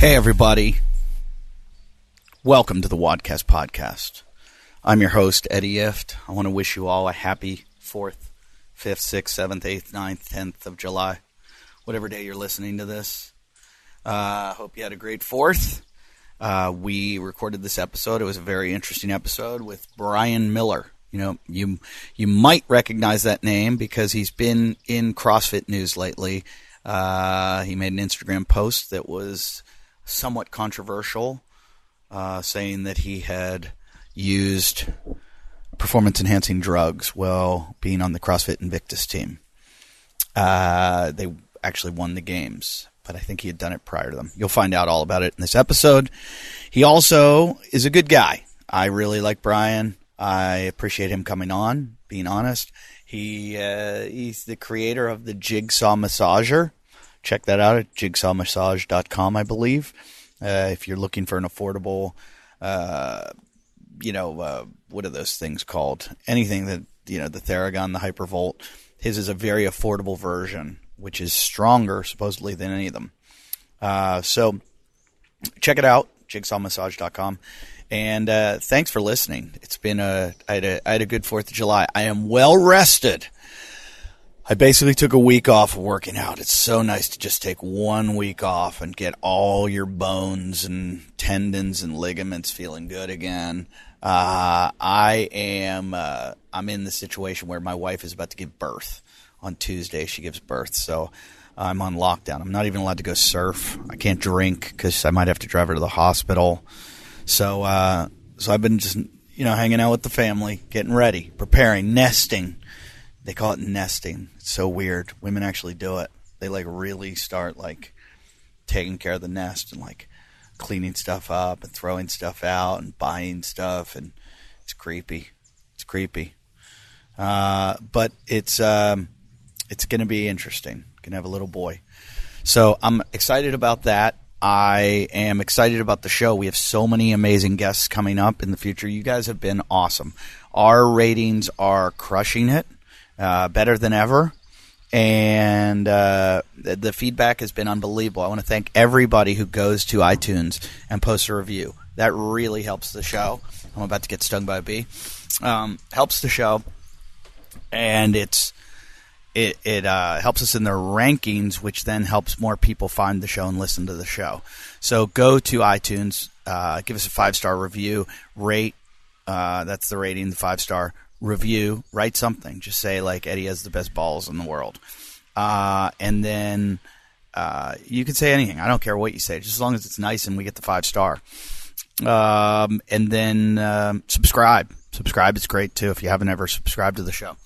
Hey, everybody. Welcome to the Wadcast Podcast. I'm your host, Eddie Ift. I want to wish you all a happy 4th, 5th, 6th, 7th, 8th, 9th, 10th of July, whatever day you're listening to this. Hope you had a great 4th. We recorded this episode. It was a very interesting episode with Bryan Miller. You know, you might recognize that name because he's been in CrossFit news lately. He made an Instagram post that was somewhat controversial, saying that he had used performance-enhancing drugs while being on the CrossFit Invictus team. They actually won the games, but I think he had done it prior to them. You'll find out all about it in this episode. He also is a good guy. I really like Bryan. I appreciate him coming on, being honest. He's the creator of the Jigsaw Massager. Check that out at jigsawmassage.com, I believe. If you're looking for an affordable, what are those things called? Anything that, the Theragun, the Hypervolt. His is a very affordable version, which is stronger, supposedly, than any of them. So check it out, jigsawmassage.com. And thanks for listening. It's been I had a good 4th of July. I am well rested. I basically took a week off of working out. It's so nice to just take 1 week off and get all your bones and tendons and ligaments feeling good again. I'm in the situation where my wife is about to give birth. On Tuesday, she gives birth, so I'm on lockdown. I'm not even allowed to go surf. I can't drink because I might have to drive her to the hospital. So I've been just, hanging out with the family, getting ready, preparing, nesting. They call it nesting. It's so weird. Women actually do it. They really start taking care of the nest and cleaning stuff up and throwing stuff out and buying stuff, and it's creepy. It's creepy. But it's going to be interesting. Going to have a little boy. So I'm excited about that. I am excited about the show. We have so many amazing guests coming up in the future. You guys have been awesome. Our ratings are crushing it. Better than ever, and the feedback has been unbelievable. I want to thank everybody who goes to iTunes and posts a review. That really helps the show. I'm about to get stung by a bee. Helps the show, and it helps us in the rankings, which then helps more people find the show and listen to the show. So go to iTunes, give us a 5-star review, rate. That's the rating, the 5-star. Review, write something. Just say Eddie has the best balls in the world, and then you can say anything. I don't care what you say, just as long as it's nice and we get the 5-star. And then subscribe. Subscribe is great too if you haven't ever subscribed to the show.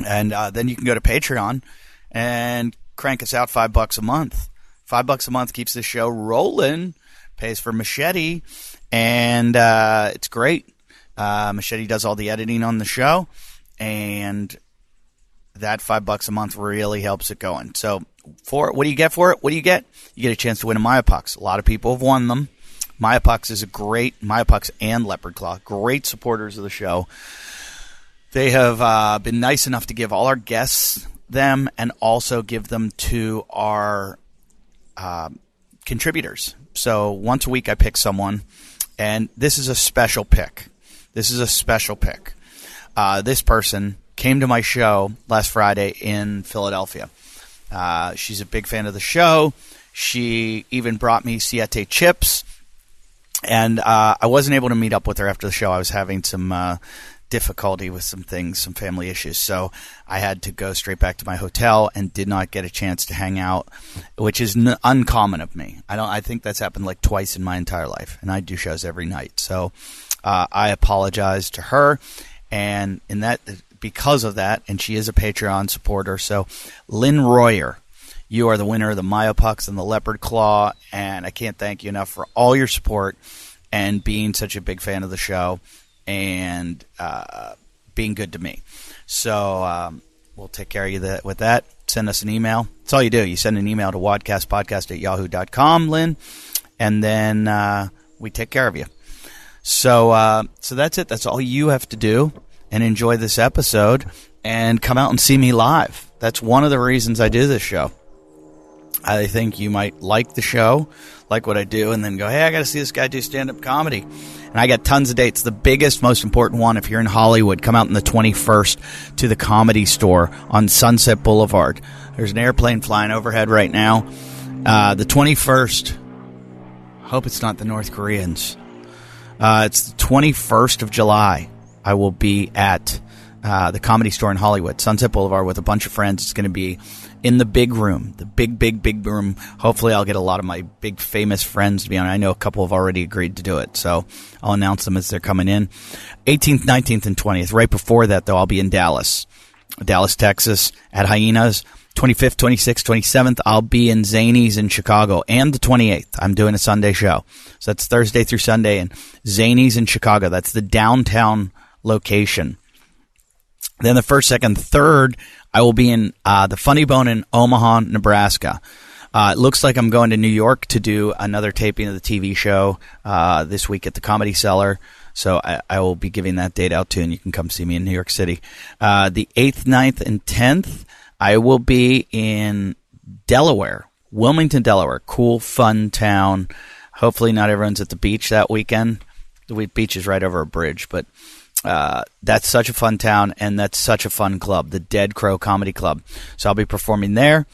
And then you can go to Patreon and crank us out $5 a month. $5 a month keeps the show rolling, pays for Machete, and it's great. Machete does all the editing on the show, and that $5 a month really helps it going. So, what do you get for it? What do you get? You get a chance to win a Myopux. A lot of people have won them. Myopux is Myopux and Leopard Claw, great supporters of the show. They have been nice enough to give all our guests them and also give them to our contributors. So, once a week I pick someone, and this is a special pick. This person came to my show last Friday in Philadelphia. She's a big fan of the show. She even brought me Siete chips. And I wasn't able to meet up with her after the show. I was having some difficulty with some things, some family issues. So I had to go straight back to my hotel and did not get a chance to hang out, which is uncommon of me. I think that's happened twice in my entire life. And I do shows every night. So I apologize to her, and because of that, and she is a Patreon supporter. So, Lynn Royer, you are the winner of the Myopux and the Leopard Claw, and I can't thank you enough for all your support and being such a big fan of the show and being good to me. So, we'll take care of you with that. Send us an email. That's all you do. You send an email to wadcastpodcast@yahoo.com, Lynn, and then we take care of you. So that's it. That's all you have to do, and enjoy this episode and come out and see me live. That's one of the reasons I do this show. I think you might like the show, like what I do, and then go, hey, I got to see this guy do stand-up comedy. And I got tons of dates. The biggest, most important one, if you're in Hollywood, come out on the 21st to the Comedy Store on Sunset Boulevard. There's an airplane flying overhead right now. The 21st, hope it's not the North Koreans. It's the 21st of July. I will be at the Comedy Store in Hollywood, Sunset Boulevard, with a bunch of friends. It's going to be in the big room, the big room. Hopefully I'll get a lot of my big famous friends to be on. I know a couple have already agreed to do it, so I'll announce them as they're coming in. 18th, 19th, and 20th. Right before that, though, I'll be in Dallas, Texas, at Hyenas. 25th, 26th, 27th, I'll be in Zanies in Chicago. And the 28th, I'm doing a Sunday show. So that's Thursday through Sunday in Zanies in Chicago. That's the downtown location. Then the 1st, 2nd, 3rd, I will be in the Funny Bone in Omaha, Nebraska. It looks like I'm going to New York to do another taping of the TV show this week at the Comedy Cellar. So I will be giving that date out too, and you can come see me in New York City. The 8th, 9th, and 10th, I will be in Delaware, Wilmington, Delaware. Cool, fun town. Hopefully not everyone's at the beach that weekend. The beach is right over a bridge, but that's such a fun town, and that's such a fun club, the Dead Crow Comedy Club. So I'll be performing there.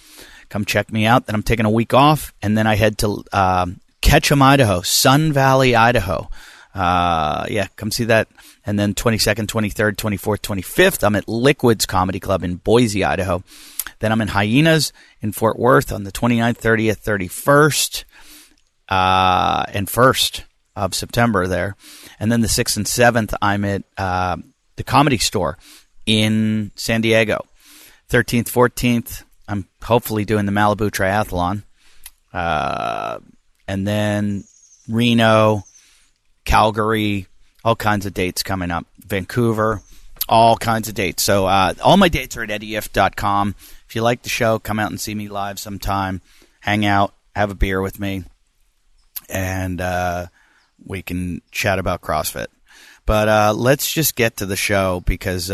Come check me out. Then I'm taking a week off, and then I head to Ketchum, Idaho, Sun Valley, Idaho. Come see that. And then 22nd, 23rd, 24th, 25th, I'm at Liquid's Comedy Club in Boise, Idaho. Then I'm in Hyenas in Fort Worth on the 29th, 30th, 31st, and 1st of September there. And then the 6th and 7th, I'm at the Comedy Store in San Diego. 13th, 14th, I'm hopefully doing the Malibu Triathlon. And then Reno, Calgary, all kinds of dates coming up. Vancouver, all kinds of dates. So all my dates are at eddieif.com. If you like the show, come out and see me live sometime. Hang out, have a beer with me, and we can chat about CrossFit. But let's just get to the show because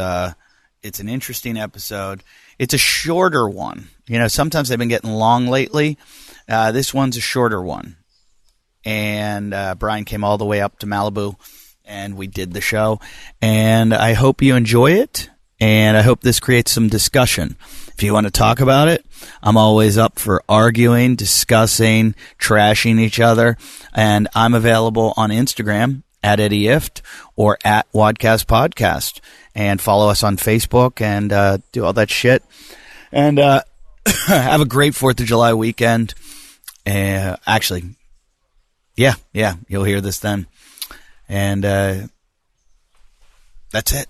it's an interesting episode. It's a shorter one. You know, sometimes they've been getting long lately. This one's a shorter one. And Bryan came all the way up to Malibu, and we did the show. And I hope you enjoy it, and I hope this creates some discussion. If you want to talk about it, I'm always up for arguing, discussing, trashing each other. And I'm available on Instagram at Eddie Ift or at Wadcast Podcast. And follow us on Facebook and do all that shit. And have a great 4th of July weekend. Actually, yeah, you'll hear this then. And that's it.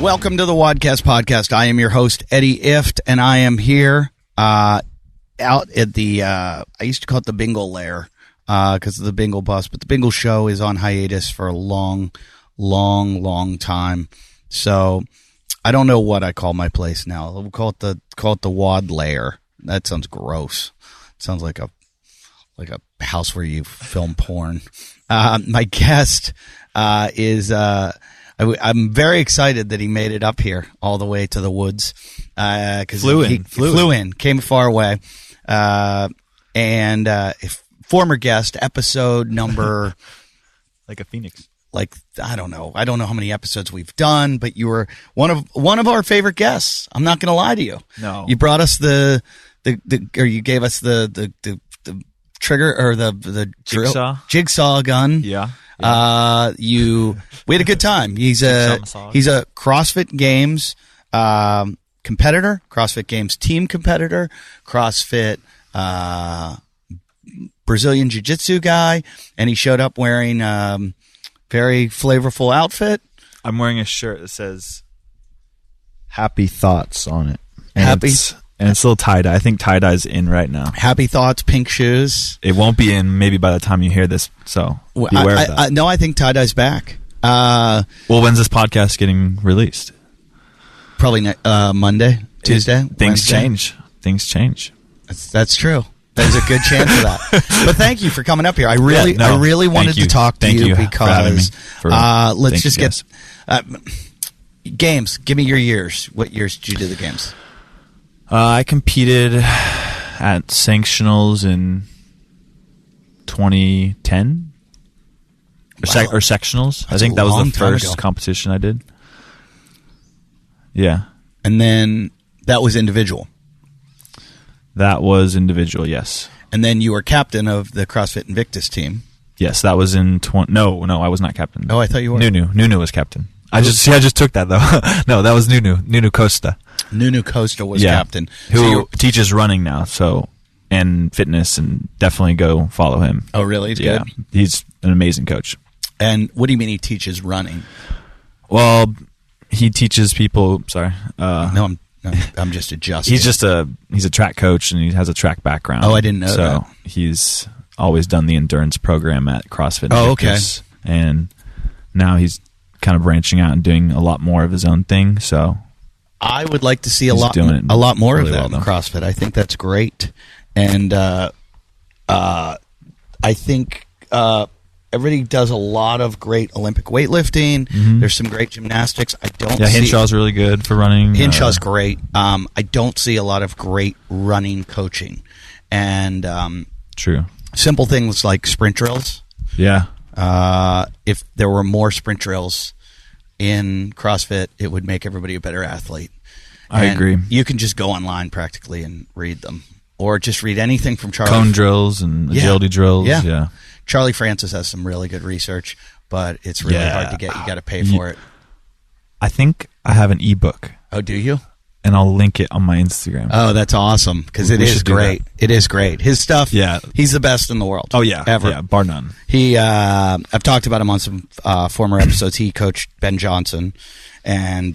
Welcome to the Wadcast Podcast. I am your host, Eddie Ift, and I am here out at the, I used to call it the Bingle Lair because of the Bingle bus, but the Bingle show is on hiatus for a long time. So I don't know what I call my place now. We'll call it the Wad Lair. That sounds gross. It sounds like a house where you film porn. My guest is I'm very excited that he made it up here all the way to the woods because he flew in, came far away, and former guest, episode number like a phoenix. Like I don't know how many episodes we've done, but you were one of our favorite guests. I'm not going to lie to you. No, you brought us or you gave us the trigger or the jigsaw gun. Yeah. We had a good time. He's a CrossFit Games competitor, CrossFit Games team competitor, CrossFit Brazilian Jiu-Jitsu guy, and he showed up wearing very flavorful outfit. I'm wearing a shirt that says "Happy Thoughts" on it. And it's still tie-dye. I think tie-dye's in right now. Happy Thoughts, pink shoes. It won't be in maybe by the time you hear this, so beware of that. No, I think tie-dye's back. Well, when's this podcast getting released? Probably Monday, Tuesday. Things change. Things change. That's true. There's a good chance of that. But thank you for coming up here. I really wanted to talk to you because let's just get games. Give me your years. What years did you do the games? I competed at Sanctionals in 2010 or Sectionals. I think that was the first competition I did. Yeah. And then that was individual. That was individual, yes. And then you were captain of the CrossFit Invictus team. Yes, that was in No, I was not captain. Oh, I thought you were. Nunu was captain. I just took that though. No, that was Nunu Costa. Nunu Costa was captain. Who teaches running now, and fitness, and definitely go follow him. Oh, really? He's good. He's an amazing coach. And what do you mean he teaches running? Well, he teaches people. Sorry. No, I'm just adjusting. He's a track coach, and he has a track background. Oh, I didn't know that. So he's always done the endurance program at CrossFit. Oh, okay. And now he's kind of branching out and doing a lot more of his own thing. So I would like to see a lot more really of that in CrossFit. I think that's great, and I think everybody does a lot of great Olympic weightlifting. Mm-hmm. There's some great gymnastics. Hinshaw's really good for running. Hinshaw's great. I don't see a lot of great running coaching, and true. Simple things like sprint drills. Yeah. If there were more sprint drills in CrossFit, it would make everybody a better athlete. I agree. You can just go online practically and read them, or just read anything from Charlie. Cone drills and agility drills. Yeah. Charlie Francis has some really good research, but it's really hard to get. You got to pay for it. I think I have an ebook. Oh, do you? And I'll link it on my Instagram. Oh, that's awesome, because it is great. It is great. His stuff, he's the best in the world. Oh, yeah. Ever. Yeah, bar none. I've talked about him on some former episodes. He coached Ben Johnson, and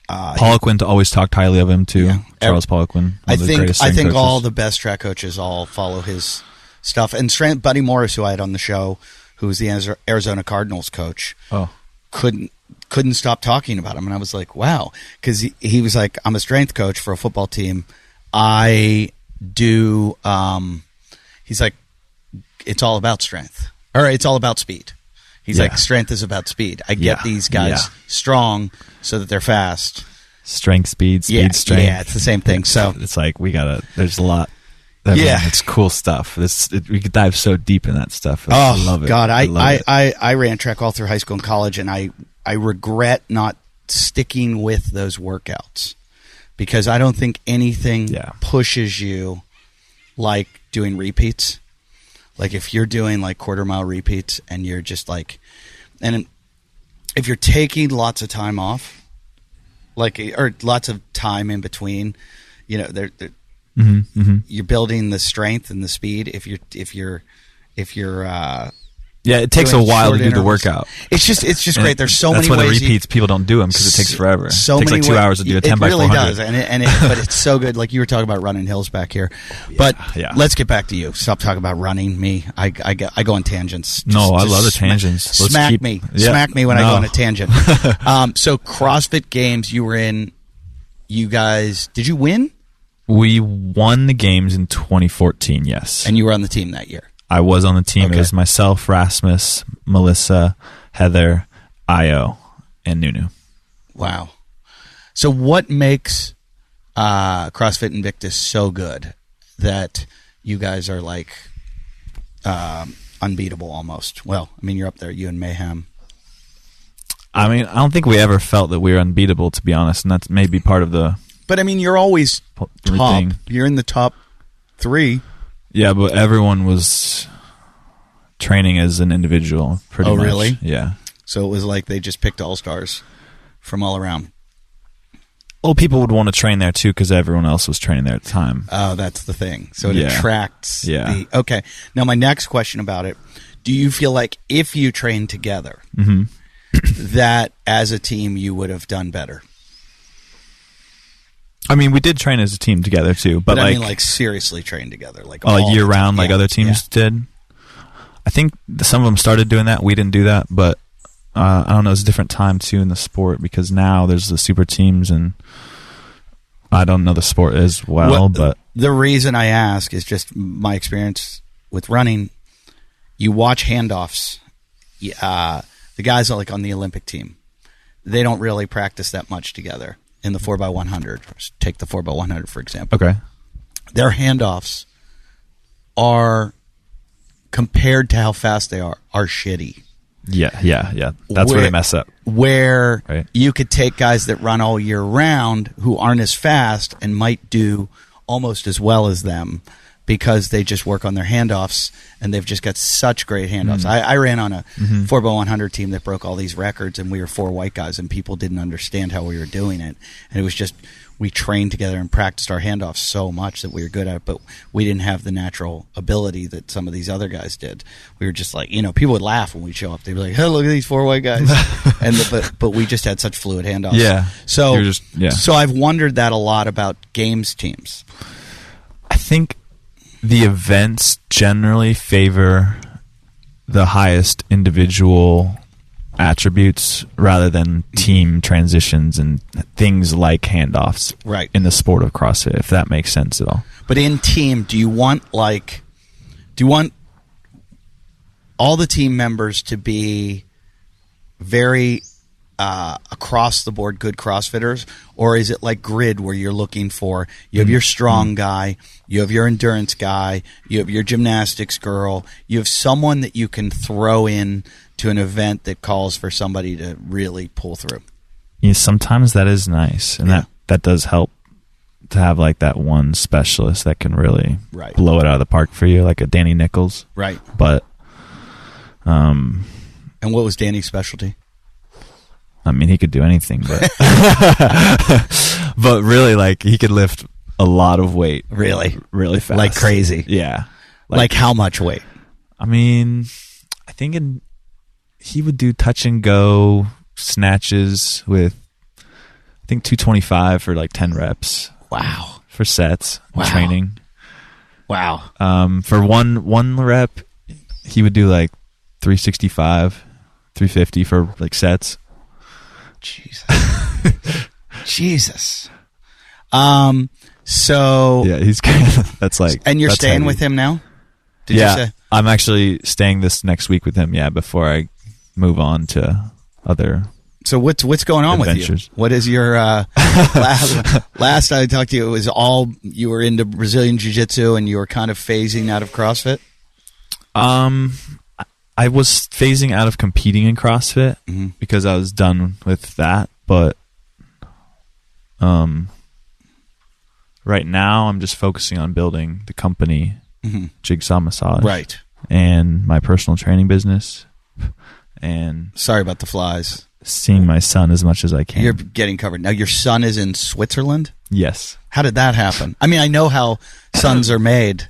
Poliquin always talked highly of him, too. Yeah. Charles Poliquin. I think all the best track coaches all follow his stuff. And Buddy Morris, who I had on the show, who was the Arizona Cardinals coach, couldn't stop talking about him. And I was like, wow. Because he was like, I'm a strength coach for a football team. I do, he's like, it's all about strength. Or it's all about speed. He's like, strength is about speed. I get these guys strong so that they're fast. Strength, speed, strength. Yeah, it's the same thing. So it's like, there's a lot. It's cool stuff. We could dive so deep in that stuff. I love it. God, I ran track all through high school and college, and I regret not sticking with those workouts, because I don't think anything pushes you like doing repeats. Like if you're doing like quarter mile repeats and you're just like, and if you're taking lots of time off, or lots of time in between, you're building the strength and the speed. If you're it takes a while to do the workout. It's just great. There's so many ways. That's why the repeats, people don't do them, because it takes forever. It takes like 2 hours to do a 10 by 400. It really does, but it's so good. Like you were talking about running hills back here. But let's get back to you. Stop talking about running. Me, I go on tangents. I love the tangents. Smack me when I go on a tangent. So CrossFit Games, you were in. You guys, did you win? We won the games in 2014. Yes, and you were on the team that year. I was on the team. Okay. It was myself, Rasmus, Melissa, Heather, Io, and Nunu. Wow. So what makes CrossFit Invictus so good that you guys are like unbeatable almost? Well, I mean, you're up there, you and Mayhem. I mean, I don't think we ever felt that we were unbeatable, to be honest, and that's maybe part of the... But, I mean, you're always top. Thing. You're in the top 3. Yeah, but everyone was training as an individual, pretty much. Oh, really? Yeah. So it was like they just picked all-stars from all around. Well, people would want to train there, too, because everyone else was training there at the time. Oh, that's the thing. So it attracts the... Okay. Now, my next question about it, do you feel like if you train together, that as a team you would have done better? I mean, we did train as a team together, too. But I mean, like, seriously train together. Like year-round, like other teams did? I think some of them started doing that. We didn't do that, but I don't know. It's a different time, too, in the sport, because now there's the super teams, and I don't know the sport as well, but the reason I ask is just my experience with running. You watch handoffs. The guys are like on the Olympic team. They don't really practice that much together in the 4x100. Take the 4x100 for example. okay. Their handoffs are, compared to how fast they are shitty. Yeah. That's where they mess up. Where Right. you could take guys that run all year round who aren't as fast and might do almost as well as them because they just work on their handoffs and they've just got such great handoffs. I ran on a 4x100 team that broke all these records, and we were 4 white guys and people didn't understand how we were doing it. And it was just, we trained together and practiced our handoffs so much that we were good at it, but we didn't have the natural ability that some of these other guys did. We were just like, people would laugh when we'd show up. They'd be like, "Hey, look at these 4 white guys." But we just had such fluid handoffs. Yeah. So, Yeah. so I've wondered that a lot about games teams. I think the events generally favor the highest individual attributes rather than team transitions and things like handoffs Right. in the sport of CrossFit, if that makes sense at all. But in team, do you want all the team members to be very across the board good CrossFitters, or is it like grid where you're looking for, you have your strong guy, you have your endurance guy, you have your gymnastics girl, you have someone that you can throw in to an event that calls for somebody to really pull through? Yeah, sometimes that is nice, and that does help to have like that one specialist that can really Right. blow it out of the park for you, like a Danny Nichols. Right. But And what was Danny's specialty? I mean, he could do anything, but but really, like, he could lift a lot of weight Really? really fast, Like crazy? Yeah. Like how much weight? I mean, I think he would do touch and go snatches with, I think, 225 for like 10 reps. Wow. For sets and Wow. training. Wow. For one rep, he would do like 365, 350 for like sets. Jesus. Jesus. So Yeah, he's that's like, and you're that's staying heavy. with him now? Did Yeah, you say? I'm actually staying this next week with him. Yeah, before I move on to other. So what's going on Adventures. with you? What is your last I talked to you, it was all you were into Brazilian Jiu-Jitsu and you were kind of phasing out of CrossFit? I was phasing out of competing in CrossFit because I was done with that, but right now I'm just focusing on building the company Jigsaw Massage, Right. and my personal training business, and Sorry about the flies. seeing my son as much as I can. You're getting covered. Now your son is in Switzerland? Yes. How did that happen? I mean, I know how sons are made.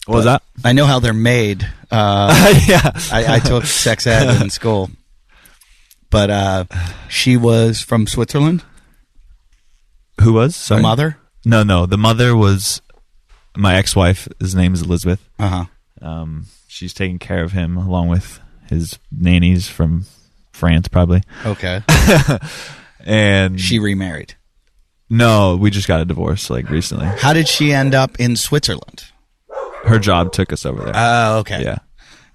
What was that? I know how they're made. Yeah. I took sex ed in school. But she was from Switzerland? Who was? The Sorry? mother? No. The mother was my ex-wife. His name is Elizabeth. Uh-huh. She's taking care of him along with his nannies from France, probably. Okay. And She remarried. no, we just got a divorce like recently. How did she end up in Switzerland? Her job took us over there. Oh, okay. Yeah.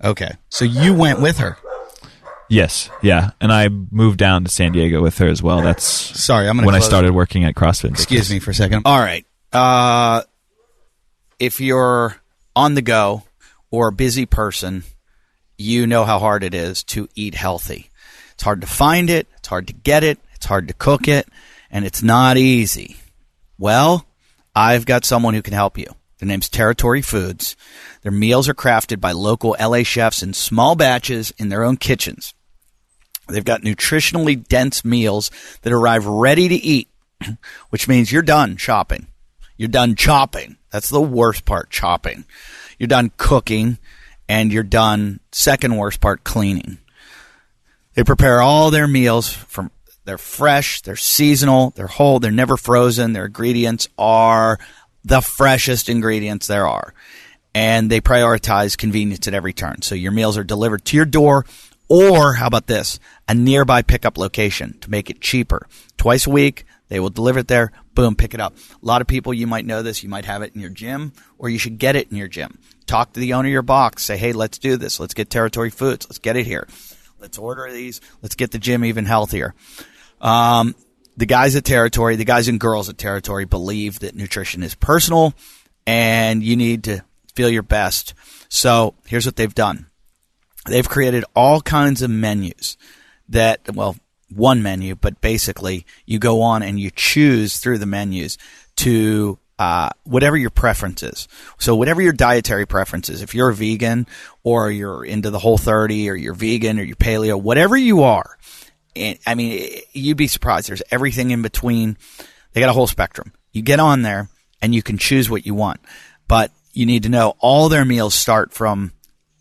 Okay. So you went with her. Yes. Yeah. And I moved down to San Diego with her as well. That's Sorry, I'm going to when I started working at CrossFit. Excuse me for a second. All right. If you're on the go or a busy person, you know how hard it is to eat healthy. It's hard to find it. It's hard to get it. It's hard to cook it. And it's not easy. Well, I've got someone who can help you. Their name's Territory Foods. Their meals are crafted by local LA chefs in small batches in their own kitchens. They've got nutritionally dense meals that arrive ready to eat, which means you're done shopping. You're done chopping. That's the worst part, chopping. You're done cooking, and you're done, second worst part, cleaning. They prepare all their meals from, they're fresh, they're seasonal, they're whole, they're never frozen. Their ingredients are the freshest ingredients there are. And they prioritize convenience at every turn. So your meals are delivered to your door, or how about this? A nearby pickup location to make it cheaper. Twice a week, They will deliver it there. Boom, pick it up. A lot of people, you might know this. You might have it in your gym, or you should get it in your gym. Talk to the owner of your box. Say, hey, let's do this. Let's get Territory Foods. Let's get it here. Let's order these. Let's get the gym even healthier. The guys at Territory, the guys and girls at Territory believe that nutrition is personal and you need to feel your best. So here's what they've done. They've created all kinds of menus that, well, one menu, but basically you go on and you choose through the menus to whatever your preference is. So whatever your dietary preference is, if you're a vegan or you're into the Whole30 or you're vegan or you're paleo, whatever you are, I mean, you'd be surprised. There's everything in between. They got a whole spectrum. You get on there and you can choose what you want. But you need to know all their meals start from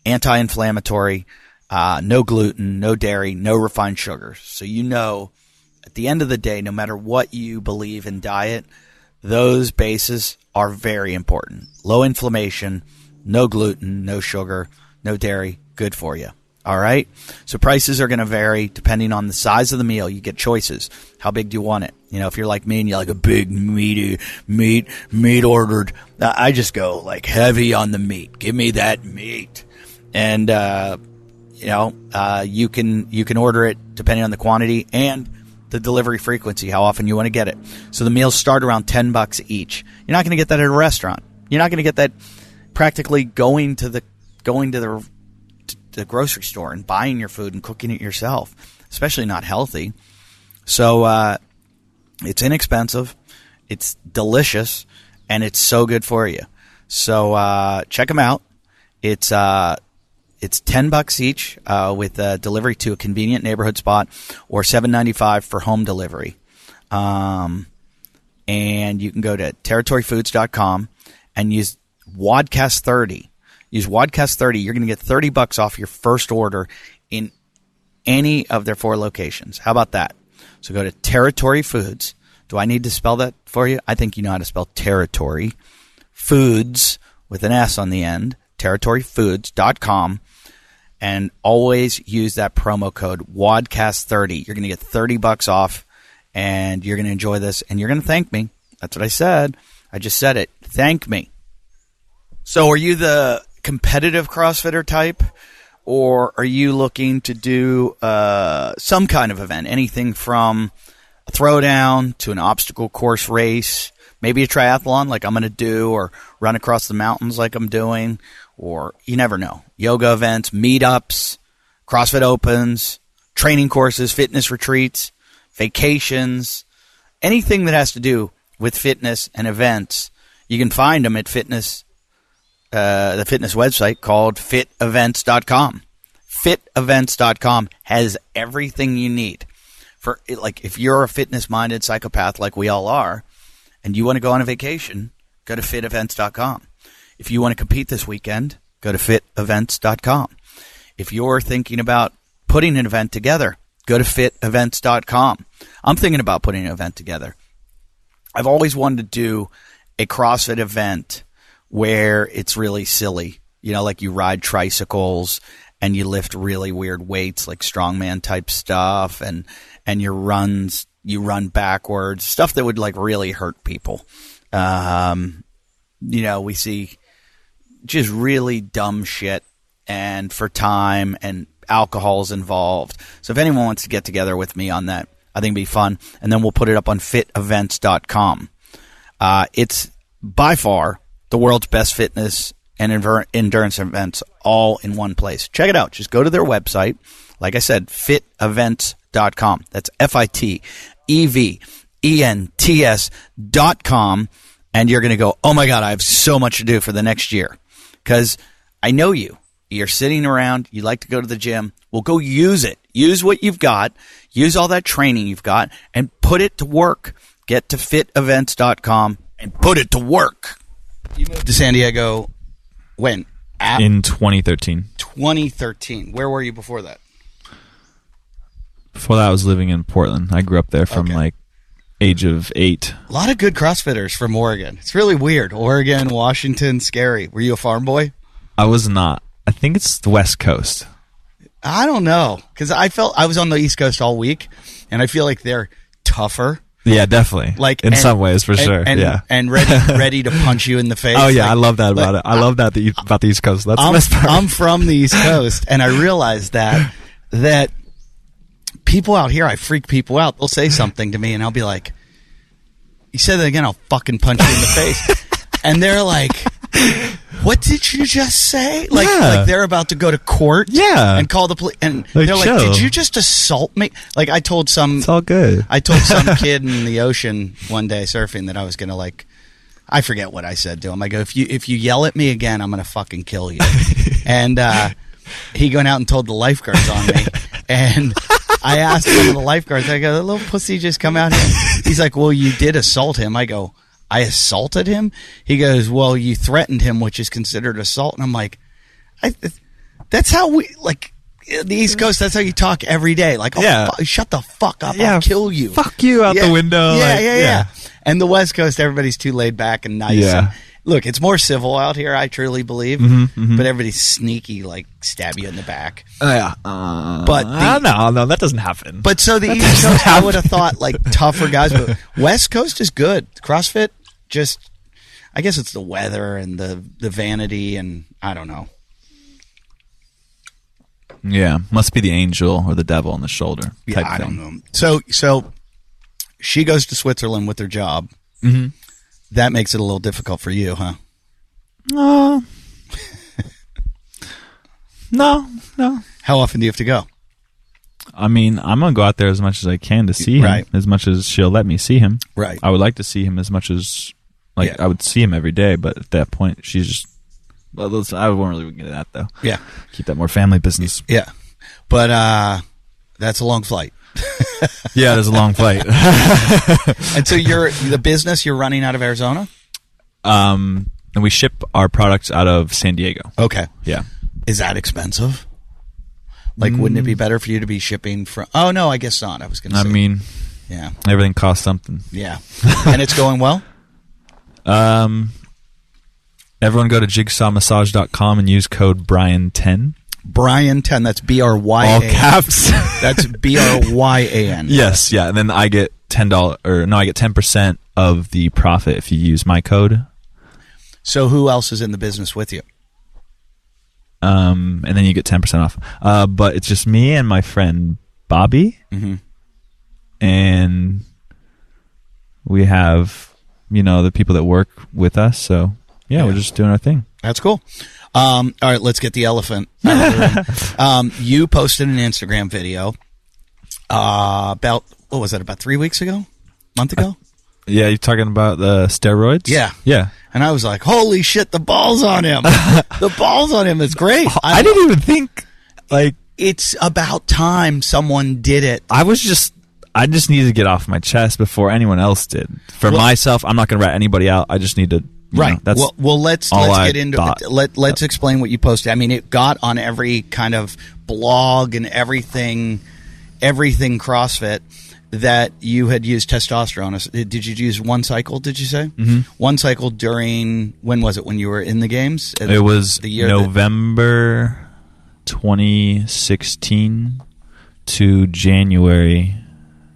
anti-inflammatory, no gluten, no dairy, no refined sugars. So you know at the end of the day, no matter what you believe in diet, those bases are very important. Low inflammation, no gluten, no sugar, no dairy, good for you. All right. So prices are going to vary depending on the size of the meal. You get choices. How big do you want it? You know, if you're like me and you like a big meaty meat ordered, I just go like heavy on the meat. Give me that meat. And, you can order it depending on the quantity and the delivery frequency, how often you want to get it. So the meals start around $10 each. You're not going to get that at a restaurant. You're not going to get that practically going to the grocery store and buying your food and cooking it yourself, especially not healthy. So it's inexpensive, it's delicious, and it's so good for you. So check them out. It's $10 each with delivery to a convenient neighborhood spot, or $7.95 for home delivery. And you can go to territoryfoods.com and use WODcast30. Use WODcast30. You're going to get $30 off your first order in any of their 4 locations. How about that? So go to Territory Foods. Do I need to spell that for you? I think you know how to spell Territory. Foods with an S on the end. Territoryfoods.com. And always use that promo code WODcast30. You're going to get $30 off, and you're going to enjoy this, and you're going to thank me. That's what I said. I just said it. Thank me. So are you the competitive CrossFitter type, or are you looking to do some kind of event, anything from a throwdown to an obstacle course race, maybe a triathlon like I'm going to do, or run across the mountains like I'm doing, or you never know, yoga events, meetups, CrossFit Opens, training courses, fitness retreats, vacations, anything that has to do with fitness and events. You can find them at the fitness website called fitevents.com. Fitevents.com has everything you need. For like, if you're a fitness-minded psychopath like we all are, and you want to go on a vacation, go to fitevents.com. If you want to compete this weekend, go to fitevents.com. If you're thinking about putting an event together, go to fitevents.com. I'm thinking about putting an event together. I've always wanted to do a CrossFit event where it's really silly. You know, like you ride tricycles and you lift really weird weights like strongman type stuff, and you run backwards, stuff that would like really hurt people. We see just really dumb shit, and for time and alcohol's involved. So if anyone wants to get together with me on that, I think it'd be fun. And then we'll put it up on fitevents.com. It's by far the world's best fitness and endurance events all in one place. Check it out. Just go to their website. Like I said, fitevents.com. That's FITEVENTS.com. And you're going to go, oh my God, I have so much to do for the next year. Because I know you. You're sitting around. You like to go to the gym. Well, go use it. Use what you've got. Use all that training you've got and put it to work. Get to fitevents.com and put it to work. You moved to San Diego when? In 2013. 2013. Where were you before that? Before that, I was living in Portland. I grew up there from age of 8. A lot of good CrossFitters from Oregon. It's really weird. Oregon, Washington, scary. Were you a farm boy? I was not. I think it's the West Coast. I don't know, because I felt I was on the East Coast all week, and I feel like they're tougher. Yeah, definitely. Like in some ways, for sure. Yeah, and ready to punch you in the face. Oh yeah, like, I love that about it. I love that about the East Coast. That's the best part. I'm from the East Coast, and I realized that people out here, I freak people out. They'll say something to me, and I'll be like, "You said that again, I'll fucking punch you in the face." And they're like, "What did you just say?" Like they're about to go to court, and call the police. And they're like, chill. "Did you just assault me?" Like I told some, it's all good. I told some kid in the ocean one day surfing that I was gonna like, I forget what I said to him. I go, if you yell at me again, I'm gonna fucking kill you. And he went out and told the lifeguards on me. And I asked one of the lifeguards, I go, "The little pussy just come out here." He's like, "Well, you did assault him." I go, "I assaulted him?" He goes, "Well, you threatened him, which is considered assault." And I'm like, that's how we, like, the East Coast, that's how you talk every day. Like, shut the fuck up, I'll kill you. Fuck you out the window. Yeah. And the West Coast, everybody's too laid back and nice. Yeah. And, look, it's more civil out here, I truly believe. But everybody's sneaky, like, stab you in the back. Yeah. But no, that doesn't happen. But so the East Coast, I would have thought, like, tougher guys. But West Coast is good. CrossFit, just, I guess it's the weather and the vanity, and I don't know. Yeah, must be the angel or the devil on the shoulder. Yeah, I don't know. So she goes to Switzerland with her job. Mm-hmm. That makes it a little difficult for you, huh? No. How often do you have to go? I mean, I'm going to go out there as much as I can to see him, Right. as much as she'll let me see him. Right. I would like to see him as much as, I would see him every day, but at that point, she's just, I won't really get into that, though. Yeah. Keep that more family business. Yeah. But that's a long flight. Yeah, it is a long flight. And so the business you're running out of Arizona? And we ship our products out of San Diego. Okay. Yeah. Is that expensive? Like, wouldn't it be better for you to be shipping from... Oh, no, I guess not. I was going to say... I mean... Yeah. Everything costs something. Yeah. And it's going well? Everyone go to jigsawmassage.com and use code Bryan10. Bryan10, that's B-R-Y-A-N. All caps. That's B-R-Y-A-N. Yes, yeah. And then I get I get 10% of the profit if you use my code. So who else is in the business with you? And then you get 10% off. But it's just me and my friend Bobby. Mm-hmm. And we have, the people that work with us. So, we're just doing our thing. That's cool. All right, let's get the elephant out of the room. You posted an Instagram video about, what was that, about 3 weeks ago? Month ago? Yeah, you're talking about the steroids? Yeah. Yeah. And I was like, holy shit, the ball's on him. The ball's on him. It's great. I didn't even think, it's about time someone did it. I just needed to get off my chest before anyone else did. For myself, I'm not going to rat anybody out. I just need to... Right. That's let's get into it. Let's explain what you posted. I mean, it got on every kind of blog and everything CrossFit that you had used testosterone. Did you use one cycle, did you say? Mm-hmm. One cycle during, when was it, when you were in the games? It was the year November 2016 to January...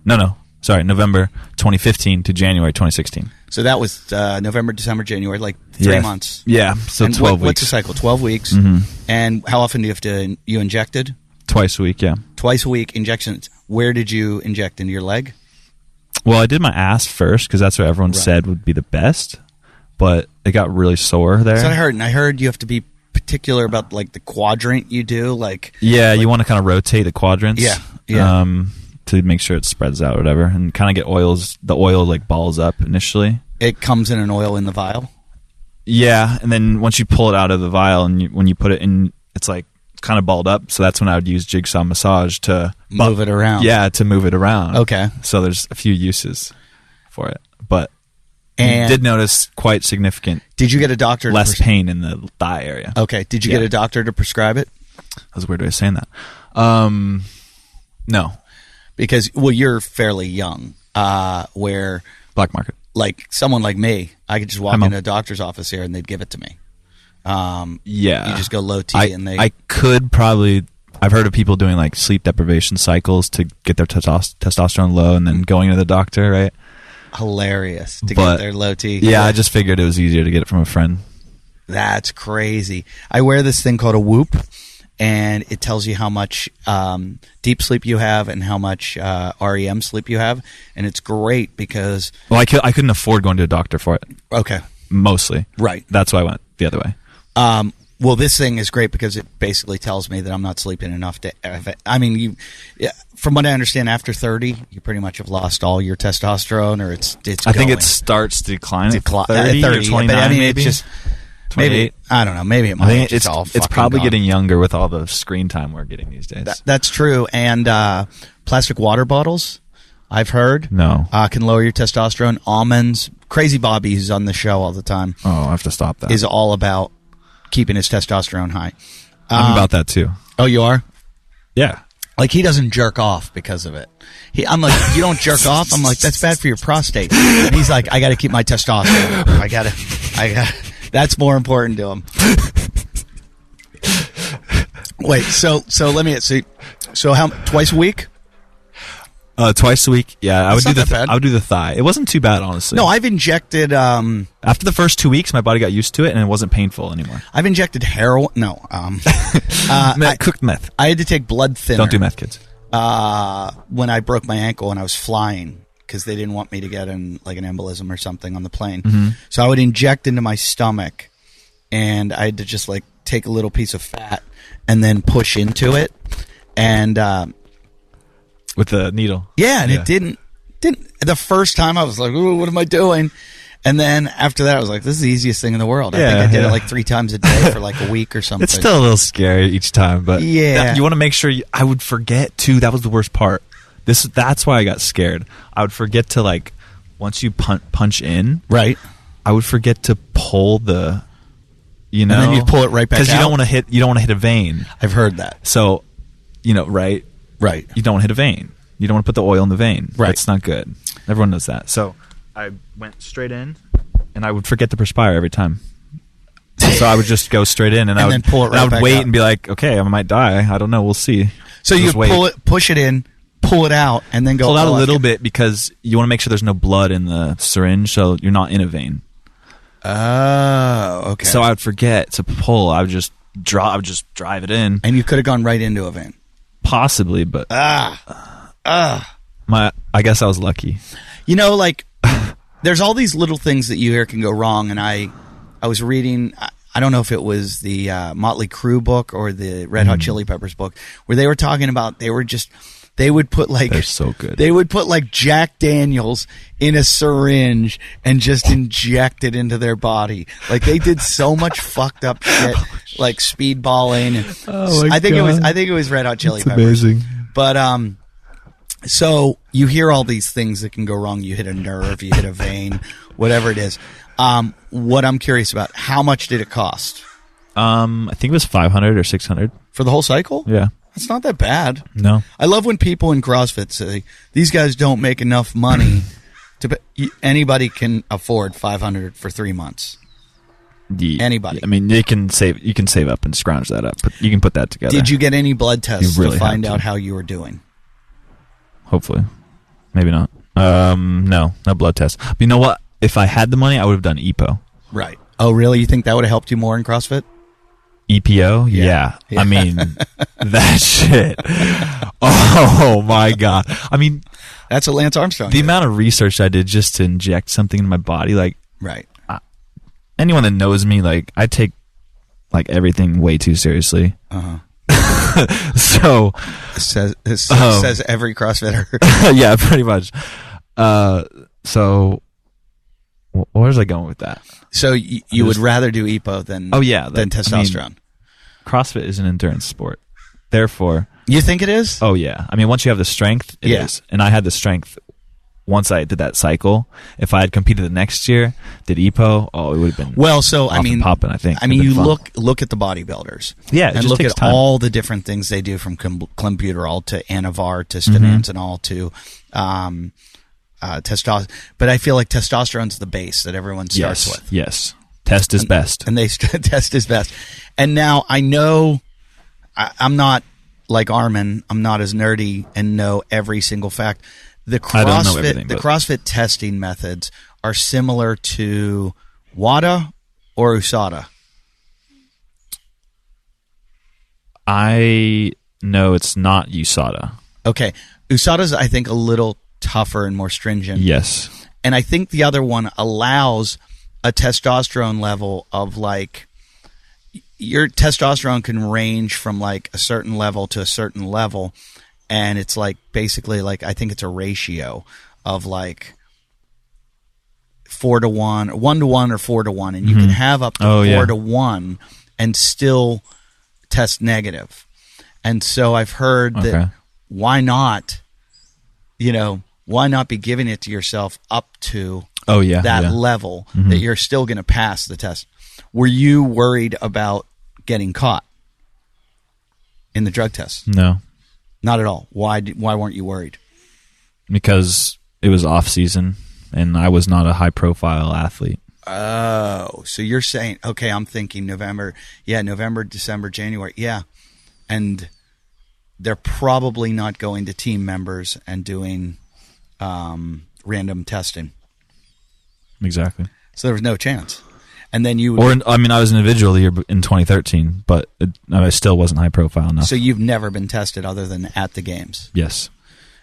November 2015 to January 2016. So that was November, December, January, like 3 months. Yeah, so and 12 weeks. What's the cycle? 12 weeks. Mm-hmm. And how often do you have to, you injected? Twice a week, yeah. Twice a week, injections. Where did you inject? Into your leg? Well, I did my ass first because that's what everyone said would be the best, but it got really sore there. That's what I heard. And I heard you have to be particular about, like, the quadrant you do. You want to kind of rotate the quadrants. Yeah. To make sure it spreads out or whatever, and kind of get the oil like balls up initially. It comes in an oil in the vial? Yeah, and then once you pull it out of the vial and when you put it in, it's like kind of balled up, so that's when I would use Jigsaw Massage to move it around. Yeah, to move it around. Okay. So there's a few uses for it, but and you did notice quite significant. Did you get a doctor? Less pain in the thigh area. Okay. Did you get a doctor to prescribe it? That was a weird way of saying that. No. Because, you're fairly young, where... Black market. Like, someone like me, I could just walk into a doctor's office here and they'd give it to me. Yeah. You just go low T and they... I could probably... I've heard of people doing, like, sleep deprivation cycles to get their testosterone low and then going to the doctor, right? hilarious to But, get their low T. Yeah, I just figured it was easier to get it from a friend. That's crazy. I wear this thing called a Whoop, and it tells you how much deep sleep you have and how much REM sleep you have, and it's great because... Well, I couldn't afford going to a doctor for it. Okay. Mostly. Right. That's why I went the other way. Well, this thing is great because it basically tells me that I'm not sleeping enough to... from what I understand, after 30, you pretty much have lost all your testosterone, or it's I think going. it starts to decline at 30, 30 or 29, but I mean, maybe? it's just... 28? Maybe, I don't know. Maybe it might. I think it's all it's fucking probably gone. getting younger with all the screen time we're getting these days. That's true. And plastic water bottles, I've heard, No. can lower your testosterone. Almonds. Crazy Bobby, who's on the show all the time, Oh, I have to stop that. is all about keeping his testosterone high. I'm about that too. Oh, you are? Yeah. Like, he doesn't jerk off because of it. I'm like, you don't jerk off? I'm like, that's bad for your prostate. And he's like, I got to keep my testosterone. I got to. That's more important to him. Wait, so let me see. So how twice a week? Twice a week. Yeah, I would That's not that bad. I would do the thigh. It wasn't too bad, honestly. No, I've injected. After the first 2 weeks, my body got used to it, and it wasn't painful anymore. I've injected heroin. No, Cooked meth. I had to take blood thinner. Don't do meth, kids. When I broke my ankle and I was flying because they didn't want me to get an embolism or something on the plane. Mm-hmm. So I would inject into my stomach, and I had to just like take a little piece of fat and then push into it, and With the needle. yeah, and it didn't. The first time I was like, "Ooh, what am I doing?" And then after that, I was like, "This is the easiest thing in the world." I think I did it like 3 times a day for like a week or something. It's still a little scary each time, but Yeah. you want to make sure. I would forget too. That was the worst part. That's why I got scared. I would forget to, like, once you punch in, right. I would forget to pull the, And then you'd pull it right back because you out? don't want to hit. You don't want to hit a vein. I've heard that. So, right. Right. You don't want to hit a vein. You don't want to put the oil in the vein. Right. That's not good. Everyone knows that. So I went straight in, and I would forget to perspire every time. So I would just go straight in, and I would then pull it right I would back wait out. and be like, okay, I might die. I don't know. We'll see. So Just you wait. pull it, push it in, pull it out, and then go Pull it out a "Oh, little I've bit because you want to make sure there's no blood in the syringe, so you're not in a vein. got-" Oh, okay. So I would forget to pull. I would just drive it in, and you could have gone right into a vein. possibly, but I guess I was lucky. You know, like, there's all these little things that you hear can go wrong, and I was reading, I don't know if it was the Motley Crue book or the Red Hot Chili Peppers book, where they were talking about they would put like... They're so good. They would put like Jack Daniels in a syringe and just inject it into their body. Like, they did so much fucked up shit, like speedballing. And, I think it was Red Hot Chili Peppers. Amazing. But so you hear all these things that can go wrong. You hit a nerve, you hit a vein, whatever it is. What I'm curious about, how much did it cost I think it was 500 or 600. for the whole cycle? Yeah. That's not that bad. No. I love when people in CrossFit say these guys don't make enough money to. Anybody can afford 500 for 3 months. Anybody. I mean, you can save up and scrounge that up. But you can put that together. Did you get any blood tests You really to find have to. out how you were doing? Hopefully. Maybe not. No blood test. But you know what? If I had the money, I would have done EPO. Right. Oh, really? You think that would have helped you more in CrossFit? EPO? Yeah. I mean, that shit. Oh, my God. I mean, That's what Lance Armstrong the did. amount of research I did just to inject something in my body, like, Right. anyone that knows me, like, I take, like, everything way too seriously. So, Says every CrossFitter. yeah, pretty much. So, where's I going with that? So you would rather do EPO than than testosterone. CrossFit is an endurance sport. Therefore, You think it is? oh yeah. I mean, once you have the strength, it is. And I had the strength once I did that cycle. If I had competed the next year, did EPO, it would have been Well, so off and popping, I think. I mean, It'd you been fun. look at the bodybuilders. Yeah, it and just look takes at time. all the different things they do from clenbuterol to anavar to Mm-hmm. stanozolol to testosterone. But I feel like testosterone's the base that everyone starts with. Yes. Test is best. And they test is best. And now I know I'm not like Armin. I'm not as nerdy and know every single fact. The I don't know everything, the but- CrossFit testing methods are similar to WADA or USADA. I know it's not USADA. Okay. USADA's, I think, a little tougher and more stringent. Yes. And I think the other one allows a testosterone level of like, your testosterone can range from like a certain level to a certain level. And it's like basically like, I think it's a ratio of like 4-to-1 or 1-to-1 or 4-to-1. And you can have up to 4-to-1 and still test negative. And so I've heard that why not be giving it to yourself up to that level that you're still going to pass the test. Were you worried about getting caught in the drug test? No. Not at all. Why weren't you worried? Because it was off season and I was not a high profile athlete. Oh, so you're saying, okay, I'm thinking November, December, January. Yeah. And they're probably not going to team members and doing random testing. Exactly. So there was no chance. And then you... I was an individual here in 2013, but I still wasn't high profile enough. So you've never been tested other than at the games? Yes.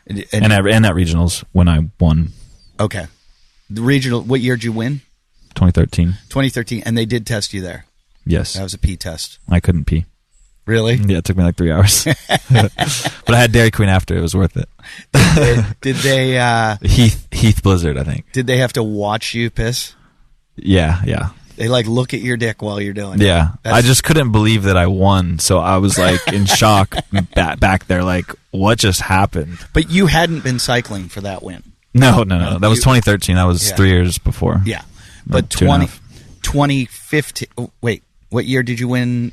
And at regionals when I won. Okay. The regional, what year did you win? 2013. 2013, and they did test you there? Yes. That was a pee test. I couldn't pee. Really? Yeah, it took me like 3 hours. But I had Dairy Queen after. It was worth it. Did they... Heath Blizzard, I think. Did they have to watch you piss? Yeah. They like look at your dick while you're doing it. Yeah. I just couldn't believe that I won, so I was like in shock back there, like, what just happened? But you hadn't been cycling for that win. No. That was 2013. That was 3 years before. Yeah. But 2015... wait, what year did you win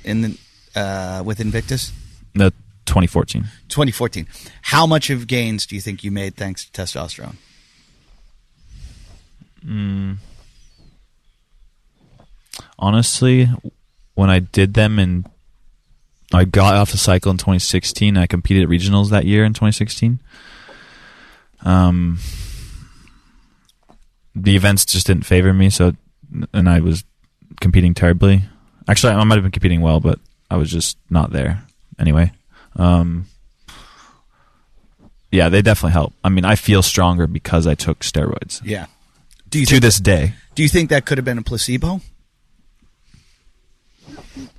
with Invictus? No, 2014. 2014. How much of gains do you think you made thanks to testosterone? Honestly, when I did them and I got off the cycle in 2016, I competed at regionals that year in 2016. The events just didn't favor me, and I was competing terribly. Actually, I might have been competing well, but I was just not there anyway. Yeah, they definitely help. I mean, I feel stronger because I took steroids. Yeah. To this day. Do you think that could have been a placebo?